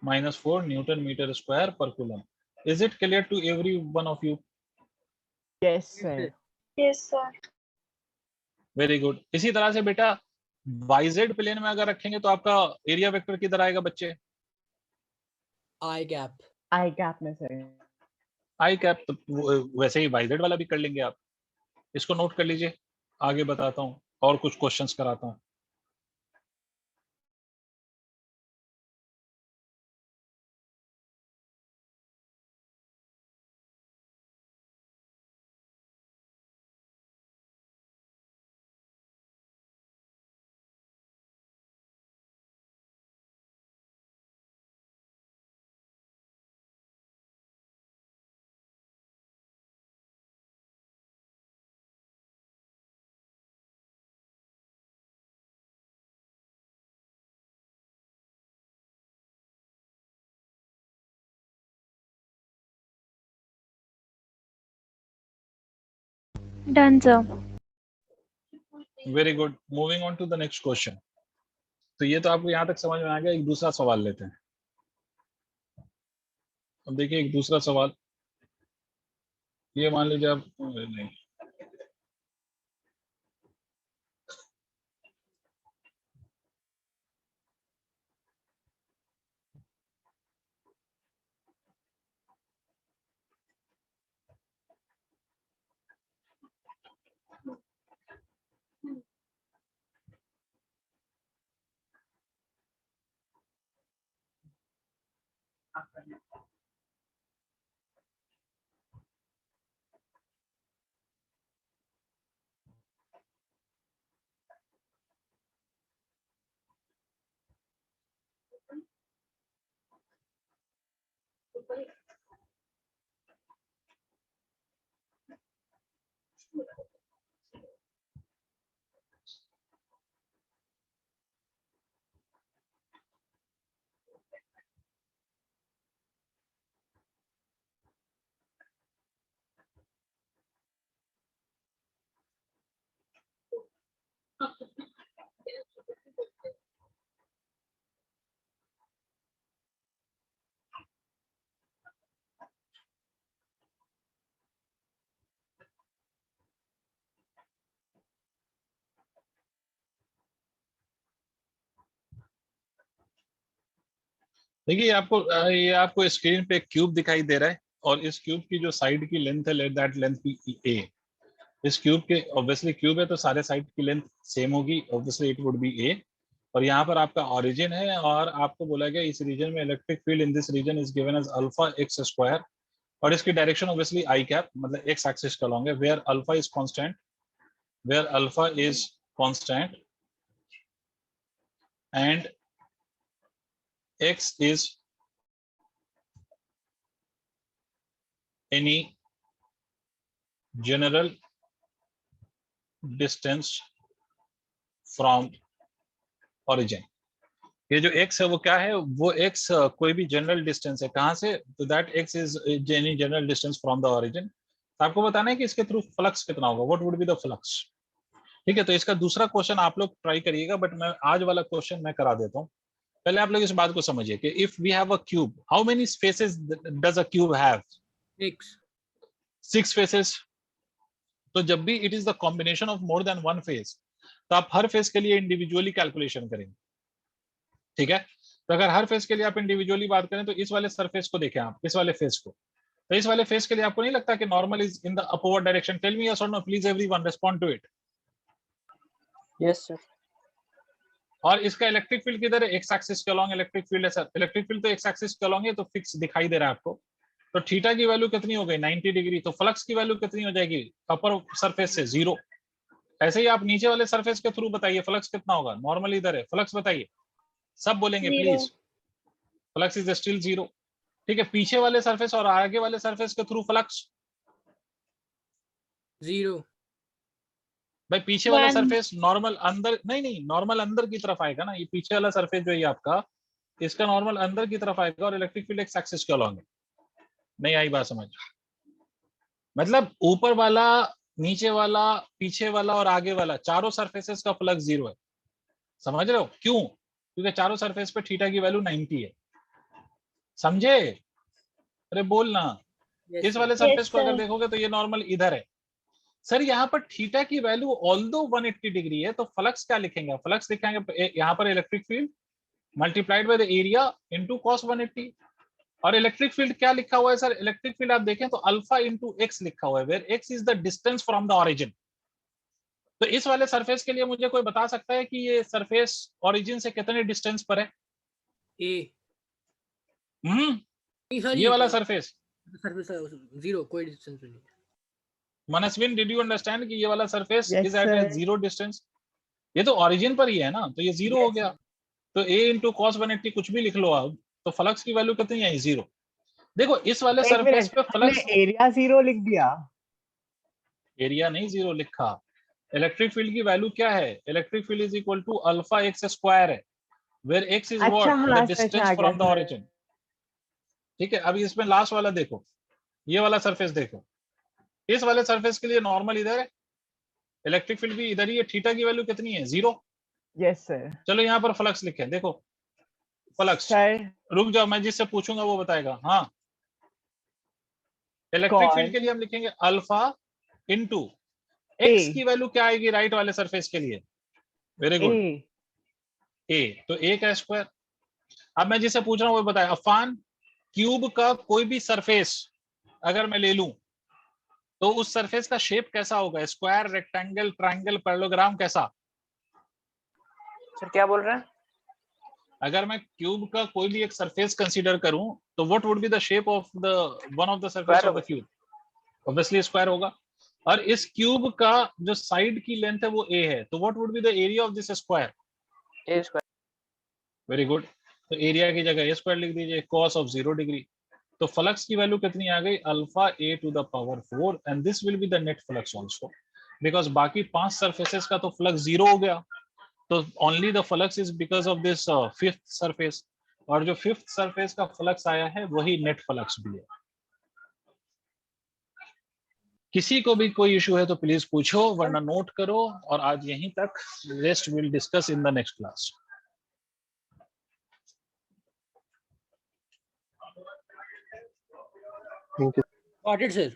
-4 newton metre square पर coulomb. Is it clear to every one of you? Yes sir. Yes sir. Very good. इसी तरह से बेटा YZ प्लेन में अगर रखेंगे तो आपका एरिया वेक्टर किधर आएगा बच्चे? आई कैप आई कैप में सर। आई कैप। तो वैसे ही YZ वाला भी कर लेंगे आप, इसको नोट कर लीजिए। आगे बताता हूँ और कुछ क्वेश्चंस कराता हूँ। Done, sir. Very good. Moving on to the next question. तो ये तो आपको यहाँ तक समझ में आ गया। एक दूसरा सवाल लेते हैं। अब देखिए एक दूसरा सवाल, ये मान लीजिए आप, नहीं देखिए ये आपको स्क्रीन पे क्यूब दिखाई दे रहा है, और इस क्यूब की जो साइड की लेंथ है, लेट दैट लेंथ बी ए। इस क्यूब के, ऑब्वियसली क्यूब है तो सारे साइड की लेंथ सेम होगी, ऑब्वियसली इट वुड बी ए। और यहाँ पर आपका ओरिजिन है, और आपको बोला गया इस रीजन में electric field in this region is given as alpha X square, और इसकी डायरेक्शन ऑब्वियसली आई कैप, मतलब एक्स एक्सिस का लॉन्ग है, where alpha is constant, where alpha is constant and x is any general distance from origin। ये जो x है वो क्या है, वो x कोई भी जनरल डिस्टेंस है, कहां से, तो that x is any general distance from the origin। तो आपको बताना है कि इसके थ्रू फ्लक्स कितना होगा, what would be the flux. ठीक है, तो इसका दूसरा क्वेश्चन आप लोग ट्राई करिएगा, बट मैं आज वाला क्वेश्चन मैं करा देता हूँ। पहले आप लोग इस बात को समझिए कि if we have a cube, how many faces does a cube have? 6 faces. तो जब भी it is the combination of more than one face, तो आप हर फेस के लिए इंडिविजुअली कैलकुलेशन करेंगे। ठीक है, तो अगर हर फेस के लिए आप इंडिविजुअली बात करें, तो इस वाले सरफेस को देखें आप, इस वाले फेस को, तो इस वाले फेस के लिए आपको नहीं लगता कि normal is in the upward direction? Tell me yes और no please, everyone respond to it. Yes sir. और इसका इलेक्ट्रिक फील्ड किधर है? एक्स एक्सिस के अलोंग इलेक्ट्रिक फील्ड है सर। इलेक्ट्रिक फील्ड तो एक्स एक्सिस के अलोंग है, तो फिक्स दिखाई दे रहा है आपको। तो थीटा की वैल्यू कितनी हो गई? 90 डिग्री। तो फ्लक्स की वैल्यू कितनी हो जाएगी अपर सरफेस से? 0। ऐसे ही आप नीचे वाले सरफेस के थ्रू बताइए फ्लक्स कितना होगा। नॉर्मल इधर है, फ्लक्स बताइए, सब बोलेंगे प्लीज। Flux is still 0। ठीक है, पीछे वाले सरफेस और आगे वाले सरफेस के थ्रू फ्लक्स 0। भाई पीछे वाला सरफेस नॉर्मल अंदर, नहीं नॉर्मल अंदर की तरफ आएगा ना। ये पीछे वाला सरफेस जो है आपका, इसका नॉर्मल अंदर की तरफ आएगा, और इलेक्ट्रिक फील्ड एक्स एक्सिस के अलोंग है। नहीं आई बात समझ? मतलब ऊपर वाला, नीचे वाला, पीछे वाला और आगे वाला, चारों सरफेसेस का फ्लक्स 0 है। समझ रहे हो क्यों? क्योंकि चारों सरफेस पे थीटा की वैल्यू 90 है। समझे? अरे बोलना। इस वाले सरफेस को अगर देखोगे तो ये नॉर्मल इधर है सर। यहाँ पर थीटा की वैल्यू ऑल्दो 180 डिग्री है, तो फ्लक्स क्या लिखेंगे? फ्लक्स लिखेंगे यहाँ पर electric field multiplied by the area into cos 180। और इलेक्ट्रिक फील्ड क्या लिखा हुआ है सर? इलेक्ट्रिक फील्ड आप देखें तो अल्फा इंटू एक्स लिखा हुआ है, where X is the distance from the origin. तो इस वाले सरफेस के लिए मुझे कोई बता सकता है कि ये सरफेस ऑरिजिन से कितने डिस्टेंस पर है? ए। ये वाला सरफेस 0, कोई डिस्टेंस नहीं। मनस्विन, डिड यू अंडरस्टैंड कि ये वाला surface Yes, is at sir. 0 distance? ये तो ऑरिजिन पर ही है ना, तो ये 0 हो गया। तो a इंटू cos 180 कुछ भी लिख लो आप, तो फ्लक्स की वैल्यू कितनी है? 0। देखो इस वाले एक सरफेस मिनट, पे हमने फ्लक्स, एरिया 0 लिख दिया। एरिया नहीं 0 लिखा। इलेक्ट्रिक फील्ड की वैल्यू क्या है? Electric field is equal to alpha X square है, वेयर एक्स इज अच्छा, व्हाट? हाँ, the distance from the origin. ठीक है, अभी इसमें लास्ट वाला देखो, ये वाला सरफेस देखो। इस वाले सरफेस के लिए नॉर्मल इधर है, इलेक्ट्रिक फील्ड भी इधर ही है। थीटा की वैल्यू कितनी है? 0। Yes sir. चलो यहाँ पर फ्लक्स लिखे, देखो फ्लक्स। सर रुक जाओ, मैं जिससे पूछूंगा वो बताएगा। हाँ, इलेक्ट्रिक फील्ड कौन? के लिए हम लिखेंगे अल्फा इनटू एक्स ए। की वैल्यू क्या आएगी राइट वाले सरफेस के लिए? वेरी गुड, ए। ए। तो ए का स्क्वायर। अब मैं जिससे पूछ रहा हूँ वो बताए। अफान, क्यूब का कोई भी सरफेस अगर मैं ले लूं, तो उस सरफेस का शेप कैसा होगा? स्क्वायर, रेक्टेंगल, ट्रायंगल, पैरेललोग्राम, कैसा? सर क्या बोल रहे हैं? अगर मैं क्यूब का कोई भी एक सरफेस कंसीडर करूं, तो what would be the shape of the one of the surface of the cube? Obviously square होगा। और इस क्यूब का जो साइड की लेंथ है वो a है, तो what would be the area of this square? A square. Very good. तो एरिया की जगह a स्क्वायर लिख दीजिए, cos ऑफ 0 डिग्री। तो फ्लक्स की वैल्यू कितनी आ गई? Alpha a to the power 4, and this will be the net flux also, because बाकी 5 सरफेसेस का तो फ्लक्स 0 हो गया। तो only the flux is because of this fifth surface. और जो फिफ्थ सरफेस का फ्लक्स आया है वही नेट फ्लक्स भी है। किसी को भी कोई इशू है तो प्लीज पूछो, वरना नोट करो। और आज यहीं तक, rest will discuss in the next class. Thank you. Got it sir.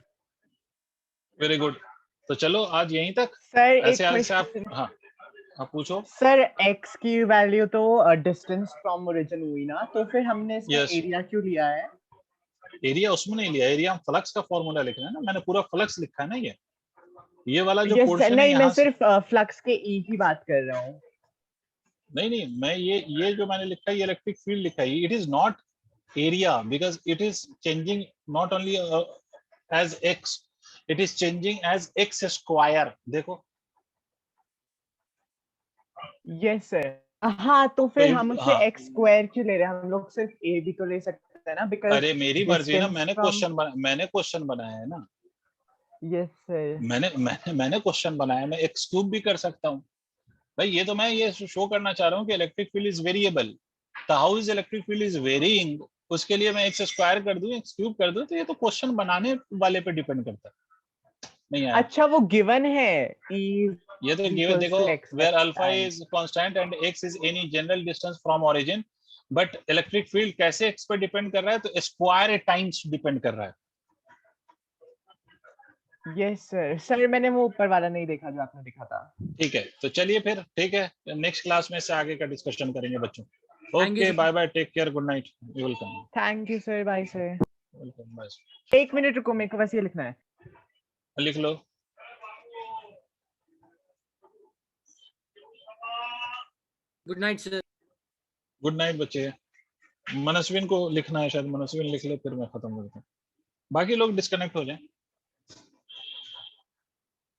Very good. तो चलो आज यहीं तक। सर एक ऐसे हाल से आप, क्वेश्चन। हाँ आप पूछो। सर x की वैल्यू तो डिस्टेंस फ्रॉम ओरिजिन हुई ना, तो फिर हमने इसमें Yes. एरिया क्यों लिया है? एरिया उसमें नहीं लिया, एरिया हम फ्लक्स का फॉर्मूला लिख रहे हैं ना, मैंने पूरा फ्लक्स लिखा है ना। ये वाला जो यस पोर्शन है नहीं, मैं यहाँ से, सिर्फ फ्लक्स के ई की बात कर रहा हूँ। नहीं मैं ये जो मैंने लिखा है ये इलेक्ट्रिक फील्ड लिखा है। It is not area because it is changing not only as X, it is changing as X square. देखो यस सर। हाँ तो फिर तो हम उसे हाँ, x स्क्वायर क्यों ले रहे हैं? हम लोग सिर्फ a भी तो ले सकते हैं ना, बिकॉज अरे मेरी मर्जी ना, distance मैंने क्वेश्चन बनाया है ना। Yes sir. मैंने क्वेश्चन बनाया, मैं एक्स क्यूब भी कर सकता हूँ भाई। ये तो मैं ये शो करना चाह रहा हूँ कि इलेक्ट्रिक फील्ड इज वेरिएबल। तो how is electric field is varying, उसके लिए मैं एक्स स्क्वायर कर दूं, एक्स क्यूब कर दूं, तो ये तो क्वेश्चन बनाने वाले पे डिपेंड करता है। नहीं आया? अच्छा वो गिवन है e ये तो गिवन, equals देखो to x where plus alpha tan। Is constant and X is any general distance from origin, but electric field कैसे एक्स पे डिपेंड कर रहा है, तो स्क्वायर टाइम्स डिपेंड कर रहा है। Yes sir. सर मैंने वो ऊपर वाला नहीं देखा जो आपने दिखा था। ठीक है, तो चलिए फिर, ठीक है, नेक्स्ट क्लास में से आगे का डिस्कशन करेंगे बच्चों। Thank you, okay, sir. Bye bye, take care, good night, welcome. Thank you sir, bye sir. Welcome, bye. एक मिनट रुको, मेरे को बस ये लिखना है। लिख लो। Good night sir. Good night बच्चे। मनस्विन को लिखना है शायद, मनस्विन लिख ले फिर मैं खत्म करता हूँ, बाकी लोग डिस्कनेक्ट हो जाएं।